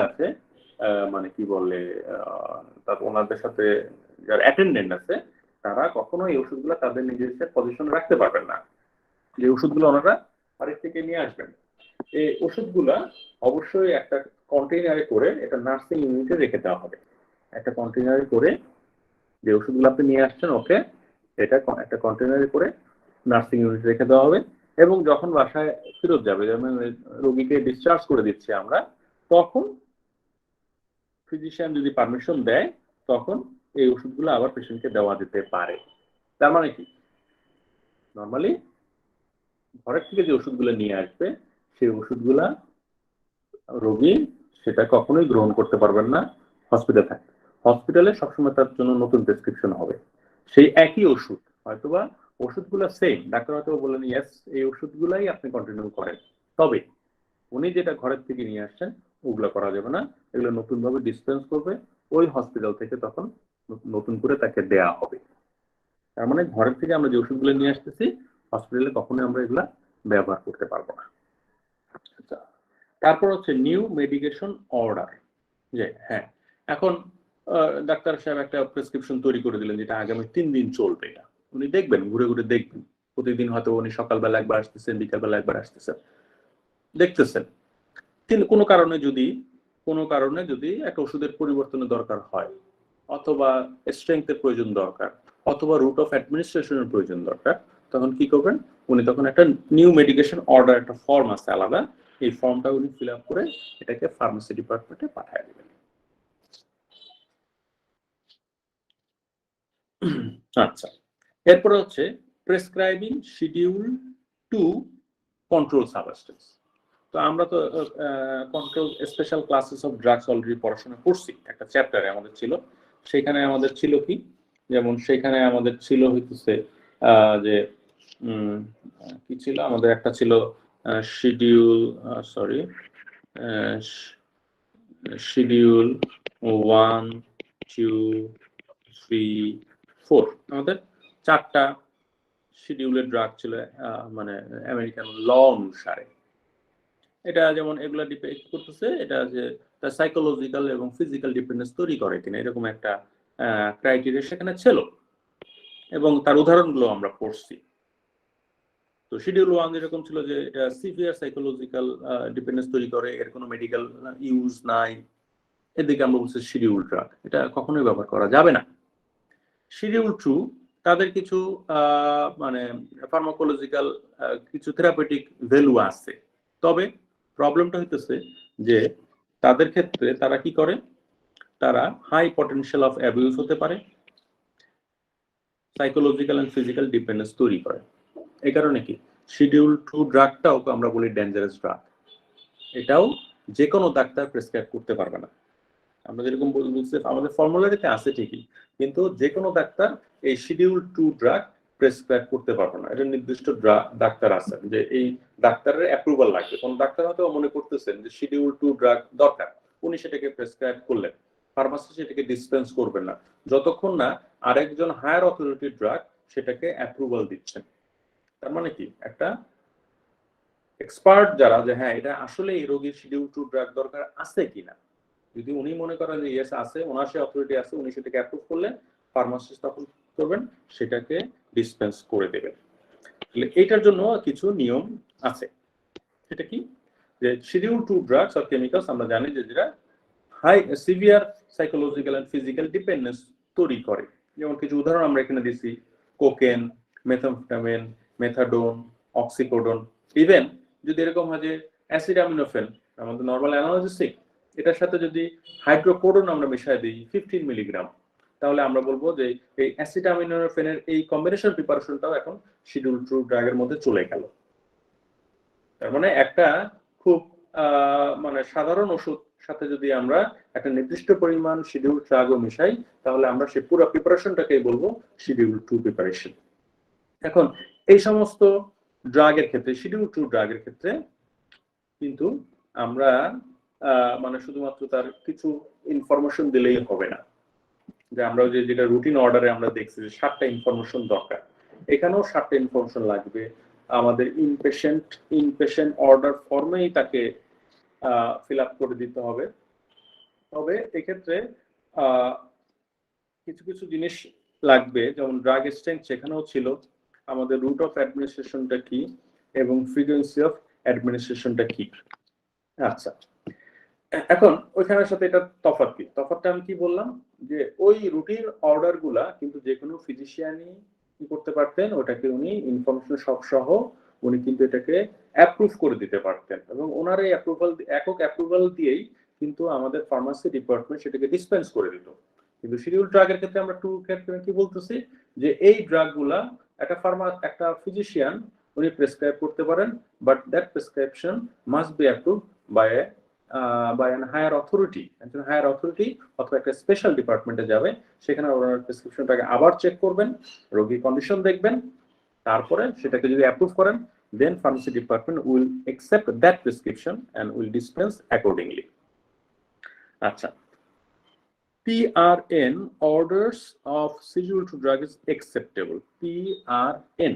আছে, মানে কি বলে, ওনাদের সাথে যারা অ্যাটেন্ডেন্ট আছে, তারা কখনো এই ওষুধগুলো তাদের নিজস্ব পজিশন রাখতে পারবেন না। যে ওষুধগুলো ওনারা বাড়ির থেকে নিয়ে আসবেন, এই ওষুধগুলা অবশ্যই একটা কন্টেইনারে করে এটা নার্সিং ইউনিটে রেখে দেওয়া হবে। একটা কন্টেইনারে করে যে ওষুধগুলো আপনি নিয়ে আসছেন, ওকে, এটা একটা কন্টেইনারে করে নার্সিং ইউনিটে রেখে দেওয়া হবে। এবং যখন বাসায় ফেরত যাবে, যেমন রোগীকে ডিসচার্জ করে দিচ্ছি আমরা, তখন ফিজিশিয়ান যদি পারমিশন দেয়, তখন এই ওষুধগুলো আবার পেশেন্টকে দেওয়া যেতে পারে। তার মানে কি, নর্মালি ঘরের থেকে যে ওষুধগুলো নিয়ে আসবে, সেই ওষুধগুলা রোগী সেটা কখনোই গ্রহণ করতে পারবেন না হসপিটালে থাকে। হসপিটালে সবসময় তার জন্য নতুন প্রেসক্রিপশন হবে, সেই একই ওষুধ, হয়তোবা ওষুধগুলো সেম, ডাক্তার হয়তো বলেন ইয়েস এই ওষুধগুলাই আপনি কন্টিনিউ করেন, তবে উনি যেটা ঘরের থেকে নিয়ে আসছেন ওগুলো করা যাবে না, এগুলো নতুন ভাবে ডিসপেন্স করবে ওই হসপিটাল থেকে, তখন নতুন করে তাকে দেয়া হবে। তার মানে ঘরের থেকে আমরা যে ওষুধগুলো নিয়ে আসতেছি, হসপিটালে কখনোই আমরা এগুলা ব্যবহার করতে পারবো না। আচ্ছা, তারপর হচ্ছে নিউ মেডিকেশন অর্ডার। যে হ্যাঁ, এখন ডাক্তার সাহেব একটা প্রেসক্রিপশন তৈরি করে দিলেন যেটা আগামী 3 দিন চলবে। এটা উনি দেখবেন, ঘুরে ঘুরে দেখবেন, প্রতিদিন হয়তো উনি সকালবেলা একবার আসতেছেন, বিকালবেলা একবার আসতেছেন, দেখতেছেন। কিন্তু কোনো কারণে যদি একটা ওষুধের পরিবর্তনের দরকার হয়, অথবা স্ট্রেংথের প্রয়োজন দরকার, অথবা রুট অফ অ্যাডমিনিস্ট্রেশনের প্রয়োজন দরকার, তখন কি করবেন, উনি তখন একটা নিউ মেডিকেশন অর্ডার, একটা ফর্ম আছে আলাদা, এই ফর্মটা উনি ফিল আপ করে এটাকে ফার্মেসি ডিপার্টমেন্টে পাঠিয়ে দেবেন। আচ্ছা, এরপরে হচ্ছে prescribing schedule to control substance. তো আমরা তো control special classes of drugs already পড়াশোনা করছি, একটা চ্যাপ্টারে আমাদের ছিল। সেখানে আমাদের ছিল কি, যেমন সেখানে আমাদের ছিল হইতেছে যে কি ছিল, আমাদের একটা ছিল শিডিউল, শিডিউল 1, 2, 3, 4, আমাদের 4টা শিডিউলের ড্রাগ ছিল মানে আমেরিকান ল অনুসারে। এটা যেমন এগুলা ডিপেন্ড করতেছে এটা যে তার সাইকোলজিক্যাল এবং ফিজিক্যাল ডিপেন্ডেন্স তৈরি করে কিনা, এরকম একটা ক্রাইটেরিয়া সেখানে ছিল, এবং তার উদাহরণগুলো আমরা পড়ছি। তো শিডিউল 1 যেরকম ছিল যে এটা সিভিয়ার সাইকোলজিক্যাল ডিপেন্ডেন্স তৈরি করে, এর কোনো মেডিকেল ইউজ নাই, এদিকে আমরা বলছি শিডিউল ড্রাগ, এটা কখনোই ব্যবহার করা যাবে না। শিডিউল 2 তাদের কিছু মানে ফার্মাকোলজিক্যাল কিছু থেরাপিউটিক ভ্যালু আছে, তবে প্রবলেমটা হইতেছে যে তাদের ক্ষেত্রে তারা কি করে, তারা হাই পটেনশিয়াল অফ অ্যাবিউজ হতে পারে, সাইকোলজিক্যাল এন্ড ফিজিক্যাল ডিপেন্ডেন্স তৈরি করে। এই কারণে কি শিডিউল 2 ড্রাগটাও আমরা বলি ডেঞ্জারাস ড্রাগ, এটাও যে কোনো ডাক্তার প্রেসক্রাইব করতে পারবে না। আমরা যেরকম বলছি আমাদের ফর্মুলারিতে আছে ঠিকই, কিন্তু যে কোনো ডাক্তার এই শিডিউল 2 ড্রাগ প্রেসক্রাইব করতে পারবে না। এটা নির্দিষ্ট ডাক্তার আছে যে এই ডাক্তারের অ্যাপ্রুভাল লাগবে। কোন ডাক্তার হয়তো মনে করতেছেন যে শিডিউল 2 ড্রাগ দরকার, উনি সেটাকে প্রেসক্রাইব করলেন, ফার্মাসি সেটাকে ডিসপেন্স করবেন না যতক্ষণ না আরেকজন হায়ার অথরিটি ড্রাগ সেটাকে অ্যাপ্রুভাল দিচ্ছেন। তার মানে কি একটা এক্সপার্ট যারা যে হ্যাঁ এটা আসলে এই রোগীর শিডিউল 2 ড্রাগ দরকার আছে কিনা, যদি উনি মনে করেন যে ইয়েস আছে, ওনার সে অথরিটি আছে, উনি সেটাকে অ্যাপ্রুভ করলে ফার্মাসিস্ট তখন করবেন সেটাকে ডিসপেন্স করে দেবেন। তাহলে এইটার জন্য কিছু নিয়ম আছে। সেটা কি যে শিডিউল 2 ড্রাগস অর কেমিক্যালস আমরা জানি যে যেটা high severe psychological and physical dependence তৈরি করে। যেমন কিছু উদাহরণ আমরা এখানে দিছি, cocaine, methamphetamine, methadone, oxycodone, even যদি এরকম হয় যে অ্যাসিডামিনোফেন আমাদের নরমাল অ্যানালজেসিক, এটার সাথে যদি হাইড্রোকোডন আমরা মিশিয়ে দিই 15 মিলিগ্রাম, তাহলে আমরা বলবো যে এই অ্যাসিটামিনোফেনের এই কম্বিনেশন প্রিপারেশনটাও এখন শিডিউল 2 ড্রাগের মধ্যে চলে গেল। তার মানে একটা খুব মানে সাধারণ ওষুধ সাথে যদি আমরা একটা নির্দিষ্ট পরিমাণ শিডিউল ড্রাগও মিশাই, তাহলে আমরা সেই পুরো প্রিপারেশনটাকেই বলবো শিডিউল 2 প্রিপারেশন। এখন এই সমস্ত ড্রাগের ক্ষেত্রে শিডিউল 2 ড্রাগের ক্ষেত্রে কিন্তু আমরা মানে শুধুমাত্র তার কিছু ইনফরমেশন দিলেই হবে না, যে আমরা যেটা রুটিন অর্ডারে আমরা দেখছি যে 7টা ইনফরমেশন দরকার, এখানেও 7টা ইনফরমেশন লাগবে। আমাদের ইনপেশেন্ট অর্ডার ফর্মেই তাকে ফিল আপ করে দিতে হবে। তবে এক্ষেত্রে কিছু কিছু জিনিস লাগবে, যেমন ড্রাগ স্ট্রেংথ সেখানেও ছিল, আমাদের রুট অফ অ্যাডমিনিস্ট্রেশনটা কি এবং ফ্রিকোয়েন্সি অফ অ্যাডমিনিস্ট্রেশনটা কি। আচ্ছা, এখন ওইখানের সাথে এটা তফাৎ কি, তফাৎটা আমি কি বললাম যে ওই রুটিন অর্ডার গুলা কিন্তু যে কোনো ফিজিশিয়ানই কি করতে পারতেন, ওটাকে উনি ইনফরমেশন সব সহ উনি কিন্তু এটাকে অ্যাপ্রুভ করে দিতে পারতেন, এবং ওনার এই অ্যাপ্রুভাল একক অ্যাপ্রুভাল দিয়েই কিন্তু আমাদের ফার্মাসি ডিপার্টমেন্ট সেটাকে ডিসপেন্স করে দিত। কিন্তু শিডিউল ড্রাগের ক্ষেত্রে আমরা টু ক্ষেত্রে কি বলতেছি যে এই ড্রাগগুলা একটা ফিজিশিয়ান উনি প্রেসক্রাইব করতে পারেন, but that prescription must be approved by by an higher authority. একজন হায়ার অথরিটি অথবা একটা স্পেশাল ডিপার্টমেন্টে যাবে, সেখানে ওনার প্রেসক্রিপশনটাকে আবার চেক করবেন, রোগীর কন্ডিশন দেখবেন, তারপরে সেটাকে যদি অ্যাপ্রুভ করেন, then pharmacy department will accept that prescription and will dispense accordingly. আচ্ছা, PRN orders of schedule 2 drug is acceptable. PRN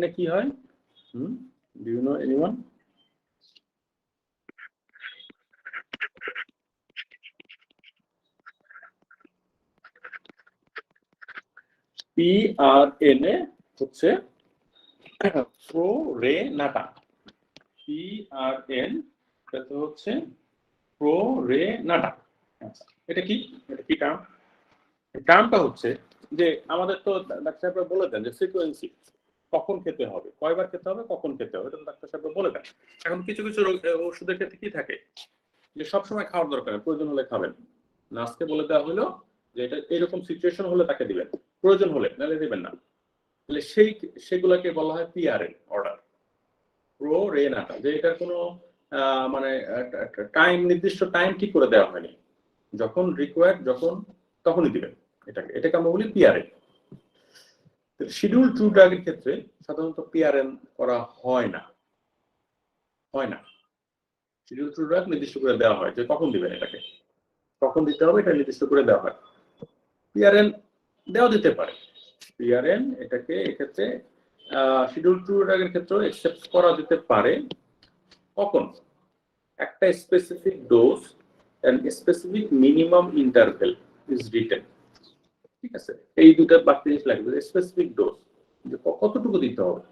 এ কি হয়? Do you know anyone? PRN এ হচ্ছে প্রোরেনাটা। PRN এটা হচ্ছে প্রোরেনাটা। আচ্ছা, এটা কি টার্ম? টার্মটা হচ্ছে যে আমাদের তো ডাক্তার সাহেব বলে দেন যে ফ্রিকোয়েন্সি কখন খেতে হবে, কয়বার খেতে হবে, কখন খেতে হবে, এটা ডাক্তার সাহেব বলে দেন। এখন কিছু কিছু ওষুধের ক্ষেত্রে কি থাকে যে সবসময় খাওয়ার দরকার, প্রয়োজন হলে খাবেন। নার্সকে বলে দেওয়া হলো যে এটা এরকম সিচুয়েশন হলে তাকে দিবেন, প্রয়োজন হলে নাহলে দিবেন না। তাহলে সেগুলোকে বলা হয় পিআরএন অর্ডার, প্রোরেনাটা, যে এটার কোনো মানে টাইম নির্দিষ্ট টাইম ঠিক করে দেওয়া হয়নি, যখন রিকোয়ার্ড যখন তখনই দিবেন। এটাকে আমরা বলি পিআরএন। শিডিউল 2 ড্রাগের ক্ষেত্রে সাধারণত পিআরএন করা হয় না। শিডিউল 2 ড্রাগ নির্দিষ্ট করে দেওয়া হয় যে কখন দিবেন, এটাকে কখন দিতে হবে এটা নির্দিষ্ট করে দেওয়া হয়। পিআরএন দেওয়া দিতে পারে। পিআরএন এটাকে এক্ষেত্রে শিডিউল 2 ড্রাগের ক্ষেত্রে অ্যাকসেপ্ট করা যেতে পারে। কখন? একটা specific dose and specific minimum interval is written. ঠিক আছে, এই দুটো বাড়তি জিনিস লাগবে, স্পেসিফিক ডোজ যে কতটুকু দিতে হবে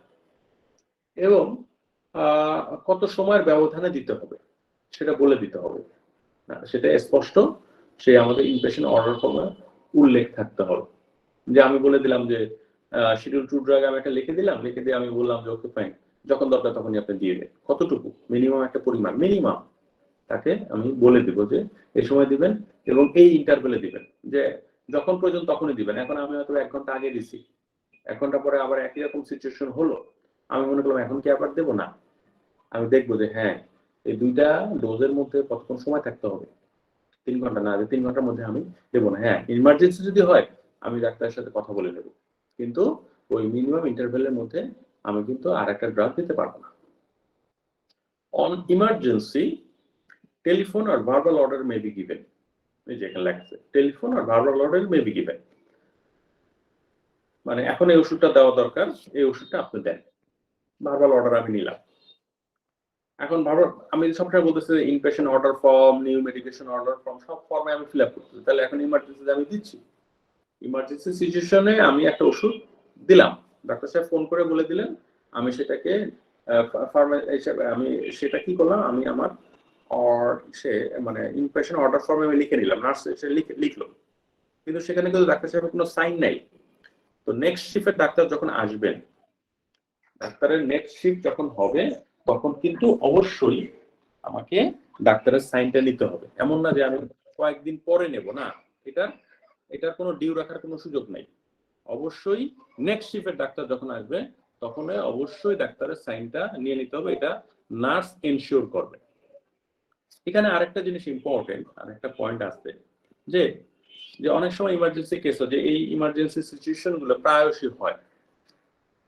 এবং কত সময়ের ব্যবধানে দিতে হবে সেটা বলে দিতে হবে। সেটা স্পষ্ট সেই আমাদের ইনপেশেন্ট অর্ডার ফর্মে উল্লেখ থাকতে হবে। যে আমি বলে দিলাম যে শিডিউল 2 ড্রাগ আমি একটা লিখে দিলাম, লিখে দিয়ে আমি বললাম যে ওকে ফাইন, যখন দরকার তখনই আপনি দিয়ে দেন। কতটুকু? মিনিমাম একটা পরিমাণ, মিনিমাম তাকে আমি বলে দিব যে এই সময় দিবেন এবং এই ইন্টারভেলে দিবেন, যে যখন প্রয়োজন তখনই দিবেন। এখন আমি হয়তো 1 ঘন্টা আগে দিছি, 1 ঘন্টা পরে আবার একই রকম সিচুয়েশন হলো, আমি মনে করলাম এখন কি আবার দেবো না, আমি দেখবো যে হ্যাঁ এই দুইটা ডোজের মধ্যে কতক্ষণ সময় থাকতে হবে, 3 ঘন্টা না, 3 ঘন্টার মধ্যে আমি দেবো না। হ্যাঁ ইমার্জেন্সি যদি হয় আমি ডাক্তারের সাথে কথা বলে নেব, কিন্তু ওই মিনিমাম ইন্টারভেলের মধ্যে আমি কিন্তু আর একটা ড্রাগ দিতে পারবো না। On emergency telephone or verbal order may be given. এই যে এখানে লেখা আছে telephone or verbal order may be given, মানে এখন এই ওষুধটা দেওয়া দরকার, এই ওষুধটা আপনি দেন, ভার্বাল অর্ডার আমি নিলাম। এখন ভার্বাল আমি সবসময় বলতেছি inpatient order form, new medication order form সব ফর্মে আমি ফিল আপ করতেছি, তাহলে এখন ইমার্জেন্সিতে আমি দিচ্ছি। ইমার্জেন্সি সিচুয়েশনে আমি একটা ওষুধ দিলাম, ডাক্তার সাহেব ফোন করে বলে দিলেন, আমি সেটাকে আমি সেটা কি করলাম, আমি আমার মানে ইনপেশেন্ট অর্ডার ফর্মে আমি লিখে নিলাম, নার্স এসে লিখলো, কিন্তু সেখানে কিন্তু ডাক্তার সাহেবের কোনো সাইন নাই। তো নেক্সট শিফটে ডাক্তার যখন আসবেন, ডাক্তারের নেক্সট শিফট যখন হবে তখন কিন্তু অবশ্যই আমাকে ডাক্তারের সাইনটা নিতে হবে। এমন না যে আমি কয়েকদিন পরে নেব, না, এটার কোনো ডিউ রাখার কোনো সুযোগ নাই। অবশ্যই নেক্সট শিফটের ডাক্তার যখন আসবে তখন অবশ্যই ডাক্তারের সাইনটা নিয়ে নিতে হবে, এটা নার্স এনশিওর করবে। এখানে আরেকটা জিনিস ইম্পর্টেন্ট, আরেকটা পয়েন্ট আছে যে অনেক সময় ইমার্জেন্সি কেস হয়, যে এই ইমার্জেন্সি সিচুয়েশন গুলো প্রায়শই হয়,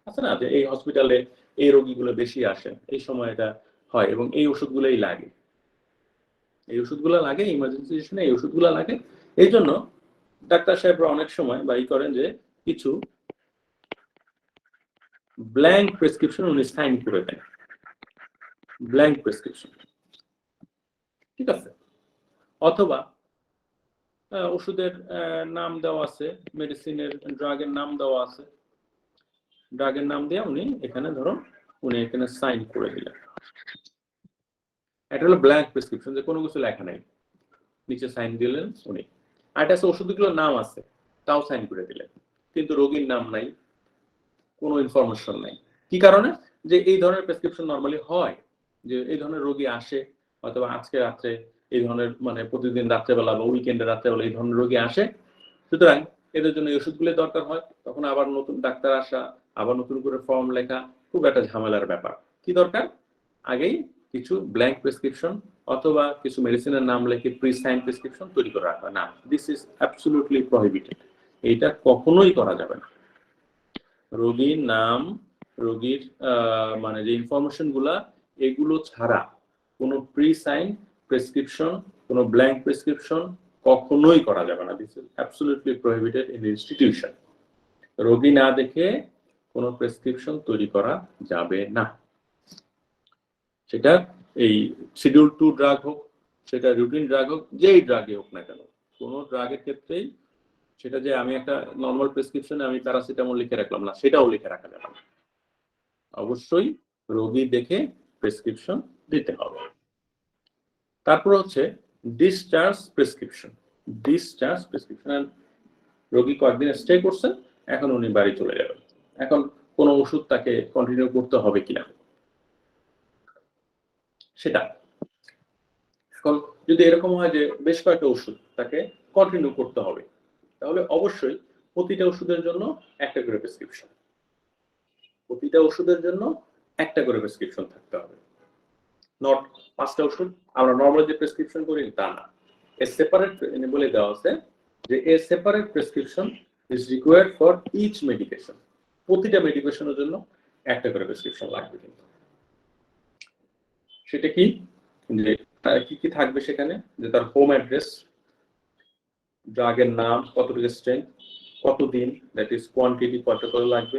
আছে না, যে এই হসপিটালে এই রোগীগুলো বেশি আসেন, এই সময় এটা হয় এবং এই ওষুধগুলোই লাগে, এই ওষুধগুলো লাগে ইমার্জেন্সি সিচুয়েশনে, এই ওষুধগুলো লাগে। এই জন্য ডাক্তার সাহেবরা অনেক সময় বাই করেন যে কিছু ব্ল্যাঙ্ক প্রেসক্রিপশন উনি সাইন করে দেন, ব্ল্যাঙ্ক প্রেসক্রিপশন, ঠিক আছে। অথবা ওষুধের নাম দেওয়া আছে, মেডিসিনের ড্রাগের নাম দেওয়া আছে, ড্রাগের নাম দিয়ে উনি এখানে ধরুন উনি এখানে সাইন করে দিলেন, এটা হলো ব্ল্যাঙ্ক প্রেসক্রিপশন, যে কোনো কিছু লেখা নাই, নিচে সাইন দিলেন উনি। আর এটা আছে ওষুধগুলোর নাম আছে, তাও সাইন করে দিলেন, কিন্তু রোগীর নাম নাই, কোনো ইনফরমেশন নাই। কি কারণে? যে এই ধরনের প্রেসক্রিপশন নরমালি হয়, যে এই ধরনের রোগী আসে, অথবা আজকে রাত্রে এই ধরনের, মানে প্রতিদিন রাত্রেবেলা বা উইকেন্ডে রাত্রেবেলা এই ধরনের রোগী আসে, সুতরাং এদের জন্য এই ওষুধগুলো দরকার হয়, তখন আবার নতুন ডাক্তার আসা, আবার নতুন করে ফর্ম লেখা, খুব একটা ঝামেলার ব্যাপার। কি দরকার? আগেই কিছু ব্ল্যাঙ্ক প্রেসক্রিপশন অথবা কিছু মেডিসিনের নাম লিখে প্রি সাইন প্রেসক্রিপশন তৈরি করে রাখা। না, দিস ইজ অ্যাবসলিউটলি প্রহিবিটেড, এইটা কখনোই করা যাবে না। রোগীর নাম, রোগীর মানে যে ইনফরমেশন গুলা, এগুলো ছাড়া কোনো প্রি সাইন প্রেসক্রিপশন, কোনো ব্ল্যাঙ্ক প্রেসক্রিপশন কখনোই করা যাবে না। This is absolutely prohibited in institution. রোগী না দেখে কোনো প্রেসক্রিপশন তৈরি করা যাবে না, সেটা এই শিডিউল 2 ড্রাগ হোক, সেটা রুটিন ড্রাগ হোক, যেই ড্রাগে হোক না কেন, কোনো ড্রাগের ক্ষেত্রেই সেটা যে আমি একটা নর্মাল প্রেসক্রিপশনে আমি প্যারাসিটামল লিখে রাখলাম না, সেটাও লিখে রাখা যাবে না। অবশ্যই রোগী দেখে প্রেসক্রিপশন দিতে হবে। তারপর হচ্ছে ডিসচার্জ প্রেসক্রিপশন। ডিসচার্জ প্রেসক্রিপশন, রোগী কয়েকদিন স্টে করছে, এখন উনি বাড়ি চলে যাবেন, এখন কোনো ওষুধ তাকে কন্টিনিউ করতে হবে কিনা সেটা। এখন যদি এরকম হয় যে বেশ কয়েকটা ওষুধ তাকে কন্টিনিউ করতে হবে, তাহলে অবশ্যই প্রতিটা ওষুধের জন্য একটা করে প্রেসক্রিপশন, প্রতিটা ওষুধের জন্য একটা করে প্রেসক্রিপশন থাকতে হবে। নট 5টা ওষুধ আমরা নরমাল যে প্রেসক্রিপশন করি তা না, এ সেপারেট বলে দেওয়া আছে যে a separate prescription is required for each medication, প্রতিটা মেডিকেশনের জন্য একটা করে প্রেসক্রিপশন লাগবে। কিন্তু সেটা কি, যে কি কি থাকবে সেখানে, যে তার হোম অ্যাড্রেস, ড্রাগের নাম, কতটুকু স্ট্রেংথ, কতদিন, দ্যাট ইজ কোয়ান্টিটি কত করে লাগবে,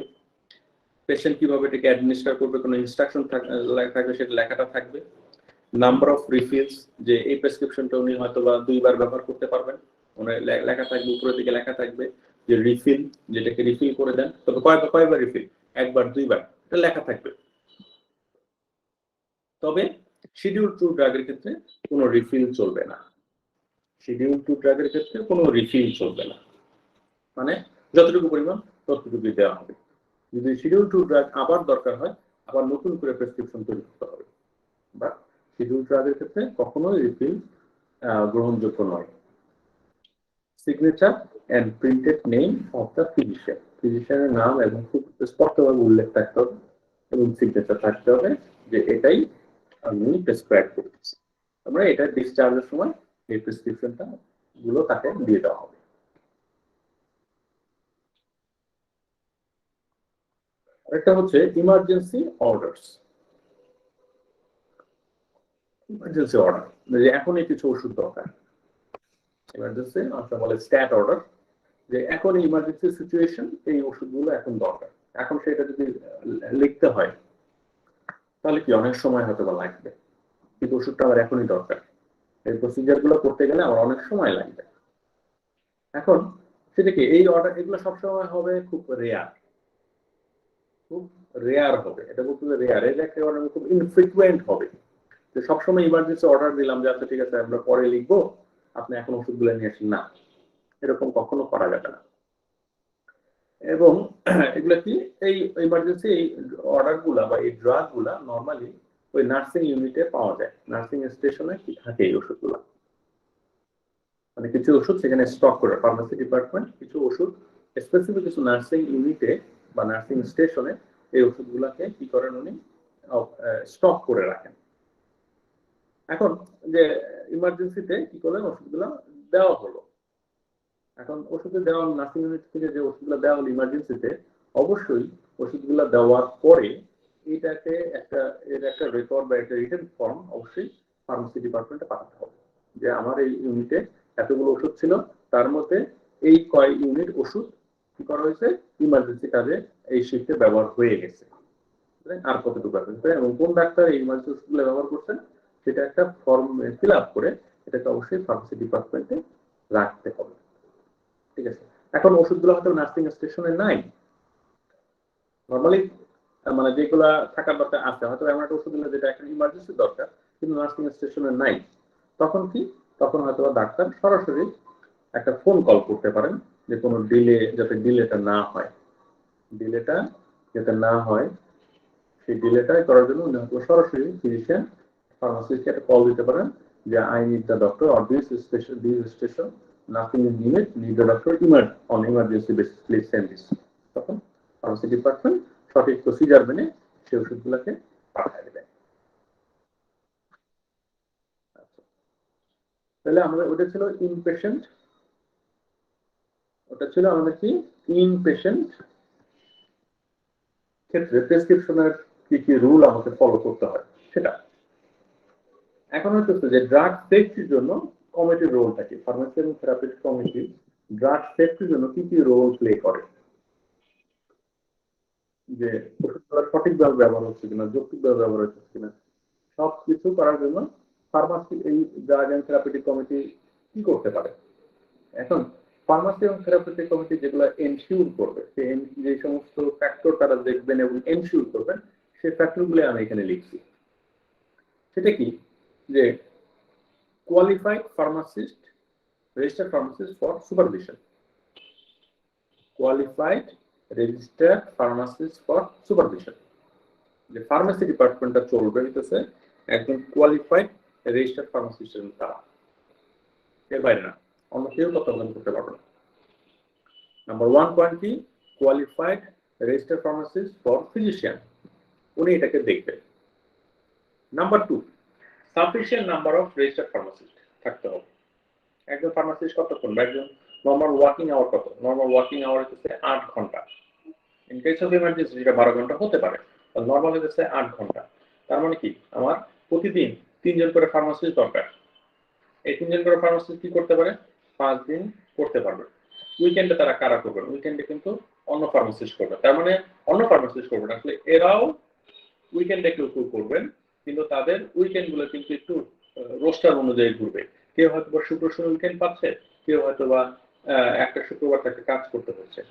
পেশেন্ট কিভাবে এটাকে অ্যাডমিনিস্টার করবে, কোনো ইনস্ট্রাকশন থাকবে সেটা লেখাটা থাকবে, নাম্বার অফ রিফিলস, যে এই প্রেসক্রিপশনটা উনি হয়তো বা 2 বার ব্যবহার করতে পারবেন, ওনার লেখা থাকবে, উপরের দিকে লেখা থাকবে যে রিফিল, যেটাকে রিফিল করে দেন, তবে কয়বার রিফিল, 1 বার 2 বার, এটা লেখা থাকবে। তবে শিডিউল টু ড্রাগের ক্ষেত্রে কোনো রিফিল চলবে না, শিডিউল টু ড্রাগের ক্ষেত্রে কোনো রিফিল চলবে না, মানে যতটুকু পরিমাণ ততটুকু দেওয়া হবে। যদি শিডিউল টু ড্রাগ আবার দরকার হয়, আবার নতুন করে প্রেসক্রিপশন তৈরি করতে হবে। বা শিডিউল ড্রাগের ক্ষেত্রে কখনোই রিফিল গ্রহণযোগ্য নয়। Signature and printed name of the physician, ফিজিশিয়ানের নাম এবং খুব স্পষ্টভাবে উল্লেখ থাকতে হবে এবং সিগনেচার থাকতে হবে যে এটাই আমি প্রেসক্রাইব করতেছি। আমরা এটা ডিসচার্জের সময় এই প্রেসক্রিপশনটা গুলো তাকে দিয়ে দেওয়া হবে। আরেকটা হচ্ছে ইমার্জেন্সি অর্ডারস। ইমার্জেন্সি অর্ডার, যে এখনই কিছু ওষুধ দরকার, ইমার্জেন্সি অথবা বলে স্ট্যাট অর্ডার, যে এখন ইমার্জেন্সি সিচুয়েশন, এই ওষুধগুলো এখন দরকার, এখন সেটা যদি লিখতে হয় তাহলে কি অনেক সময় হয়তো বা লাগবে, কিন্তু ওষুধটা আমার এখনই দরকার, এই প্রসিজার গুলো করতে গেলে আমার অনেক সময় লাগবে। এখন সেটা কি, এই অর্ডার এগুলো সবসময় হবে খুব রেয়ার, খুব রেয়ার হবে, এটা বলতে রেয়ার, এটা একেবারে খুব ইনফ্রিকুয়েন্ট হবে যে সবসময় ইমার্জেন্সি অর্ডার দিলাম যে আচ্ছা ঠিক আছে আমরা পরে লিখবো, আপনি এখন ওষুধগুলো নিয়ে আসেন, না, এরকম কখনো করা যাবে না। এবং এগুলো কি, এই ইমার্জেন্সি এই অর্ডার গুলা বা এই ড্রাগ গুলা নর্মালি ওই নার্সিং ইউনিটে পাওয়া যায়, নার্সিং স্টেশনে কি থাকে এই ওষুধগুলা, মানে কিছু ওষুধ সেখানে স্টক করে ফার্মাসি ডিপার্টমেন্ট, কিছু ওষুধ স্পেসিফিক কিছু নার্সিং ইউনিটে বা নার্সিং স্টেশনে এই ওষুধগুলাকে কি করেন উনি স্টক করে রাখেন। এখন যে ইমার্জেন্সিতে কি করলেন, ওষুধগুলো দেওয়া হলো, এখন ওষুধে দেওয়া নার্সিং ইউনিট থেকে যে ওষুধগুলো দেওয়া হলো ইমার্জেন্সিতে, অবশ্যই ওষুধগুলো দেওয়ার পরে এটাকে এর একটা রেকর্ড বা একটা রিটেন ফর্ম অবশ্যই ফার্মেসি ডিপার্টমেন্টে পাঠাতে হবে যে আমার এই ইউনিটে এতগুলো ওষুধ ছিল, তার মধ্যে এই কয় ইউনিট ওষুধ কি করা হয়েছে ইমার্জেন্সি কাজে এই শিফটে ব্যবহার হয়ে গেছে, আর কতটুকু আছে এবং কোন ডাক্তার এই ইমার্জেন্সি ওষুধগুলো ব্যবহার করছেন সেটা একটা ফর্ম ফিল আপ করে এটাকে অবশ্যই ফার্মেসি ডিপার্টমেন্টে রাখতে হবে। ঠিক আছে, এখন ওষুধগুলো হয়তো নার্সিং স্টেশনে নাই, নর্মালি মানে যেগুলা থাকার দরকার আছে, হয়তো এমন একটা ওষুধ যেটা একটা ইমার্জেন্সি দরকার কিন্তু নার্সিং স্টেশনে নাই, তখন কি, তখন হয়তো ডাক্তার সরাসরি একটা ফোন কল করতে পারেন যে কোনো ডিলে, যাতে ডিলেটা না হয়, ডিলেটা যাতে না হয়, সেই ডিলেটা করার জন্য উনি হয়তো সরাসরি ফিজিশিয়ান ফার্মাসিস্টকে একটা কল দিতে পারেন যে I need the doctor or this station nursing unit need the doctor on emergency basis please send this. তখন ফার্মাসি ডিপার্টমেন্ট সঠিক প্রসিজার মেনে সেই ওষুধগুলোকে পাঠিয়ে দেবে। তাহলে আমাদের ওটা ছিল ইনপেশেন্ট, ওটা ছিল আমাদের কি ইনপেশেন্ট ক্ষেত্রে প্রেসক্রিপশনের কি কি রুল আমাকে ফলো করতে হয় সেটা। এখন হচ্ছে যে ড্রাগ সেফটির জন্য কমিটির রোলটা কি, ফার্মাসি এবং থেরাপিউটিক কমিটি ড্রাগ সেফটির জন্য কি কি রোল প্লে করে, যে ওষুধগুলো সঠিকভাবে ব্যবহার হচ্ছে কিনা, যৌক্তিকভাবে ব্যবহার হচ্ছে কিনা, সবকিছু করার জন্য ফার্মাসি এই ড্রাগ এন্ড থেরাপিউটিক কমিটি কি করতে পারে। এখন ফার্মাসি এবং থেরাপিউটিক কমিটি যেগুলো এনশিওর করবে, যে সমস্ত ফ্যাক্টর তারা দেখবেন এবং এনশিওর করবেন, সেই ফ্যাক্টরগুলো আমি এখানে লিখছি। সেটা কি, যে qualified pharmacist, registered pharmacist for supervision, qualified registered pharmacist for supervision, যে ফার্মেসি ডিপার্টমেন্টটা চলবে হইতেছে একজন কোয়ালিফাইড রেজিস্টার্ড ফার্মাসিস্টের দ্বারা, এর বাইরে না, অন্য কেউ তত্ত্বাবধান করতে পারবে না। নাম্বার 1 পয়েন্ট কি, qualified registered pharmacist for physician, উনি এটাকে দেখবেন। Number 2, sufficient number of registered pharmacist থাকতে হবে। একজন ফার্মাসিস্ট কতক্ষণ, বা একজন নর্মাল ওয়ার্কিং আওয়ার কত, নর্মাল ওয়ার্কিং আওয়ার হচ্ছে 8 ঘন্টা, ইন কেস অফ ইমার্জেন্সি যেটা 12 ঘন্টা হতে পারে, নর্মাল হচ্ছে 8 ঘন্টা। তার মানে কি, আমার প্রতিদিন 3 জন করে ফার্মাসিস্ট দরকার, এই 3 জন করে ফার্মাসিস্ট কি করতে পারে, 5 দিন করতে পারবে। উইকেন্ডে তারা কারা করবে, উইকেন্ডে কিন্তু অন্য ফার্মাসিস্ট করবে। তার মানে অন্য ফার্মাসিস্ট করবে না, আসলে এরাও উইকেন্ডে কেউ কেউ করবেন, কিন্তু তাদের উইকেন্ড গুলো কিন্তু একটু রোস্টার অনুযায়ী ঘুরবে। কেউ হয়তো বা শুক্র শনি উইকেন্ড পাচ্ছে, কেউ হয়তো বা একটা শুক্রবার তাকে কাজ করতে হচ্ছে।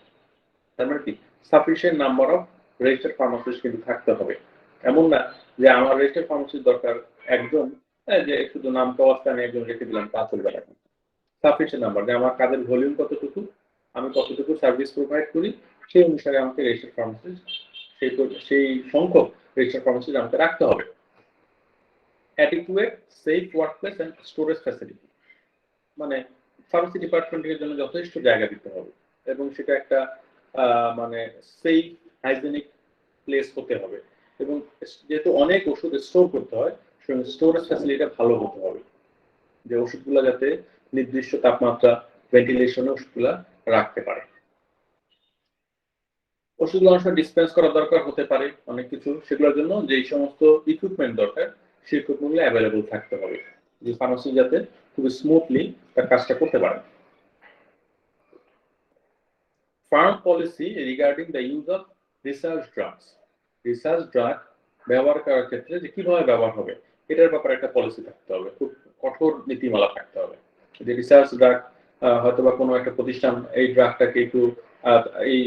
তার মানে কি sufficient number of registered pharmacist কিন্তু থাকতে হবে। এমন না যে আমার রেজিস্টার্ড ফার্মাসিস্ট দরকার একজন, যে শুধু নাম পাওয়া আমি একজন রেখে দিলাম, তা চলবে না। সাফিসিয়েন্ট নাম্বার, যে আমার কাজের ভলিউম কতটুকু, আমি কতটুকু সার্ভিস প্রোভাইড করি, সেই অনুসারে আমাকে রেজিস্টার্ড ফার্মাসিস্ট সেই সংখ্যক রেজিস্টার্ড ফার্মাসিস্ট আমাকে রাখতে হবে। Adequate safe workplace and storage facility, মানে ফার্মেসি ডিপার্টমেন্টের জন্য যথেষ্ট জায়গা দিতে হবে এবং সেটা একটা মানে সেফ হাইজেনিক প্লেস হতে হবে। এবং যেহেতু অনেক ওষুধ স্টোর করতে হয়, স্টোরেজ ফ্যাসিলিটিটা ভালো হতে হবে, যে ওষুধগুলো যাতে নির্দিষ্ট তাপমাত্রা ভেন্টিলেশনে ওষুধগুলা রাখতে পারে। ওষুধগুলো অনেক সময় ডিসপেন্স করা দরকার হতে পারে অনেক কিছু, সেগুলোর জন্য যেই সমস্ত ইকুইপমেন্ট দরকার সেই ইকুইপমেন্টগুলো অ্যাভেলেবল থাকতে হবে, যে ফার্মাসি যাতে খুব স্মুথলি তার কাজটা করতে পারে। Farm policy regarding the use of research drugs, research drug ব্যবহার করার ক্ষেত্রে যে কিভাবে ব্যবহার হবে এটার ব্যাপারে একটা পলিসি থাকতে হবে, খুব কঠোর নীতিমালা থাকতে হবে। যে রিসার্চ ড্রাগ হয়তো বা কোনো একটা প্রতিষ্ঠান এই ড্রাগটাকে একটু এই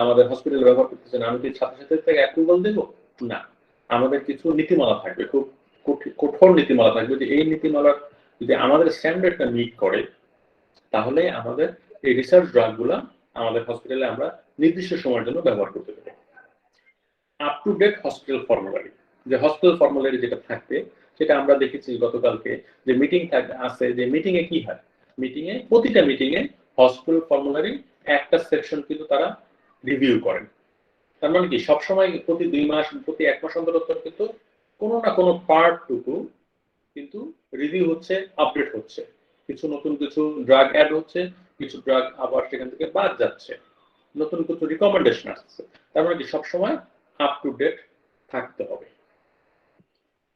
আমাদের হসপিটালে ব্যবহার করতেছে না, আমি কি সাথে সাথে থেকে অ্যাপ্রুভাল দেবো? না, আমাদের কিছু নীতিমালা থাকবে, খুব কঠোর নীতিমালা থাকবে, যে এই নীতিমালা যদি আমাদের স্ট্যান্ডার্ডটা মিট করে তাহলে আমাদের এই রিসার্চ ড্রাগ গুলা আমাদের হসপিটালে আমরা নির্দিষ্ট সময়ের জন্য ব্যবহার করতে পারি। Up to date hospital formulary, যে হসপিটাল ফর্মুলারি যেটা থাকবে সেটা আমরা দেখেছি গতকালকে যে মিটিং আছে, যে মিটিং এ কি হয়, মিটিং এ প্রতিটা মিটিং এ হসপিটাল ফর্মুলারি একটা সেকশন কিন্তু তারা রিভিউ করেন। তার মানে কি সবসময় প্রতি 2 মাস প্রতি 1 মাস অন্তর অন্তর কিন্তু কোনো না কোনো পার্ট টুকু কিন্তু রিভিউ হচ্ছে, আপডেট হচ্ছে, কিছু নতুন কিছু ড্রাগ অ্যাড হচ্ছে, কিছু ড্রাগ আবার সেখান থেকে বাদ যাচ্ছে, নতুন কিছু রিকমেন্ডেশন আসছে। তার মানে কি সবসময় আপ টু ডেট থাকতে হবে।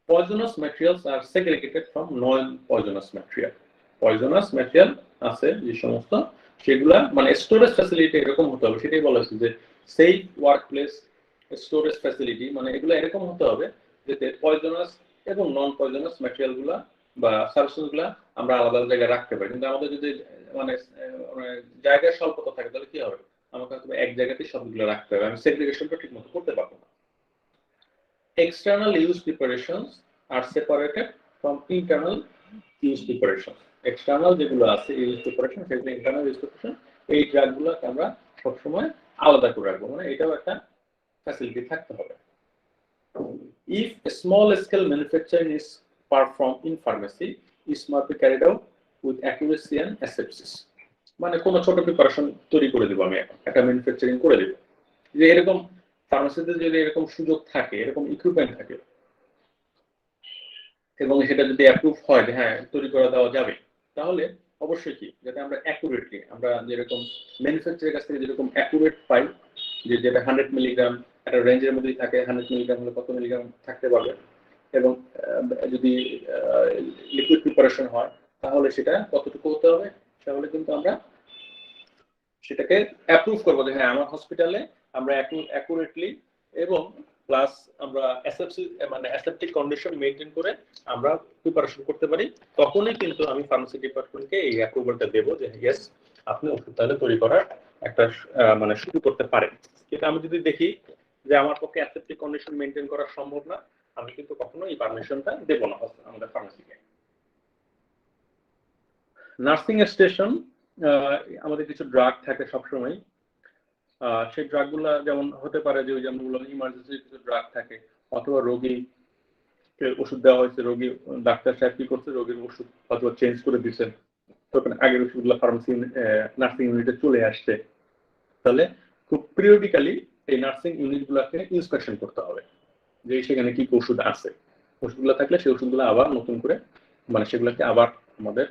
Poisonous materials are segregated from non poisonous material, poisonous material আছে যে সমস্ত সেগুলা মানে স্টোরেজ ফ্যাসিলিটি এরকম হতে হবে, সেটাই বলা হয়েছে যে সেফ ওয়ার্কপ্লেস স্টোরেজ ফ্যাসিলিটি, মানে এগুলো এরকম হতে হবে যাতে পয়জনাস এবং নন পয়জনাস ম্যাটেরিয়াল গুলা বা সাবস্টেন্স গুলা আমরা আলাদা জায়গায় রাখতে পারি। কিন্তু আমাদের যদি মানে জায়গার স্বল্পতা থাকে তাহলে কি হবে, আমাকে হয়তো এক জায়গাতেই সবগুলো রাখতে হবে, আমি সেগ্রিগেশনটা ঠিক মতো করতে পারবো না। External use preparations are separated from internal use preparation. External যেগুলো আছে use preparation সেগুলো internal use preparation, এই ড্রাগগুলোকে আমরা সবসময় আলাদা করে রাখবো, মানে এটাও একটা ফ্যাসিলিটি থাকতে হবে। If a small scale manufacturing is performed in pharmacy, it must be carried out with accuracy and asepsis. মানে কোনো ছোট প্রিপারেশন তৈরি করে দেবো, আমি একটা ম্যানুফ্যাকচারিং করে দেবো, যে এরকম ফার্মাসিতে যদি এরকম সুযোগ থাকে, এরকম ইকুইপমেন্ট থাকে এবং সেটা যদি অ্যাপ্রুভ হয় যে হ্যাঁ তৈরি করে দেওয়া যাবে, তাহলে অবশ্যই কি যাতে আমরা অ্যাকুরেটলি আমরা যেরকম ম্যানুফ্যাকচারের কাছ থেকে যেরকম অ্যাকুরেট পাই, যে যেটা 100 মিলিগ্রাম একটা রেঞ্জের মধ্যেই থাকে, 100 মিলিগ্রাম হলে কত মিলিগ্রাম থাকতে পারবে, এবং যদি লিকুইড প্রিপারেশন হয় তাহলে সেটা কতটুকু হতে হবে, তাহলে কিন্তু আমরা সেটাকে অ্যাপ্রুভ করবো যে হ্যাঁ আমার হসপিটালে আমরা অ্যাকুরেটলি এবং প্লাস আমরা মানে অ্যাসেপ্টিক কন্ডিশন মেইনটেইন করে আমরা প্রিপারেশন করতে পারি। তখনই কিন্তু আমি ফার্মেসি ডিপার্টমেন্টকে এই অ্যাপ্রুভালটা দেবো যে ইয়েস আপনি ওষুধ তাহলে তৈরি করার একটা মানে শুরু করতে পারেন। কিন্তু আমি যদি দেখি যে আমার পক্ষে অ্যাসেপ্টিক কন্ডিশন মেইনটেইন করা সম্ভব না, আমি কিন্তু কখনো এই পারমিশনটা দেবো না আমাদের ফার্মেসিকে। নার্সিং স্টেশন, আমাদের কিছু ড্রাগ থাকে সবসময়, সেই ড্রাগগুলো যেমন হতে পারে যে ওই যেমন ইমার্জেন্সি কিছু ড্রাগ থাকে, অথবা রোগী ওষুধ দেওয়া হয়েছে, রোগী ডাক্তার সাহেব কি করছে রোগীর ওষুধ অথবা চেঞ্জ করে দিচ্ছেন, তখন আগের ওষুধগুলো ফার্মেসি নার্সিং ইউনিটে চলে আসছে, তাহলে খুব পিরিয়ডিক্যালি এই নার্সিং ইউনিটগুলোকে ইন্সপেকশন করতে হবে যে সেখানে কি ওষুধ আছে, ওষুধগুলো থাকলে সেই ওষুধগুলো আবার নতুন করে মানে সেগুলোকে আবার আমাদের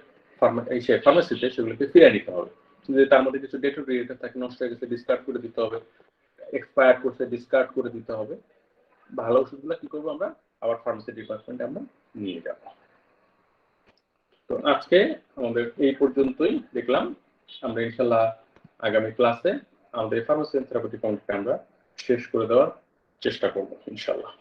ফার্মেসিতে সেগুলোকে ফিরিয়ে নিতে হবে। তার মধ্যে কিছু ডেটোরিয়েটার থাকে, নষ্ট হয়ে গেছে ডিসকার্ড করে দিতে হবে, এক্সপায়ার করছে ডিসকার্ড করে দিতে হবে। ভালো ওষুধগুলো কি করবো আমরা আবার ফার্মেসি ডিপার্টমেন্টে আমরা নিয়ে যাব। তো আজকে আমাদের এই পর্যন্তই দেখলাম, আমরা ইনশাল্লাহ আগামী ক্লাসে আমাদের ফার্মাসি থেরাপিউটিক কাউন্টকে আমরা শেষ করে দেওয়ার চেষ্টা করবো ইনশাল্লাহ।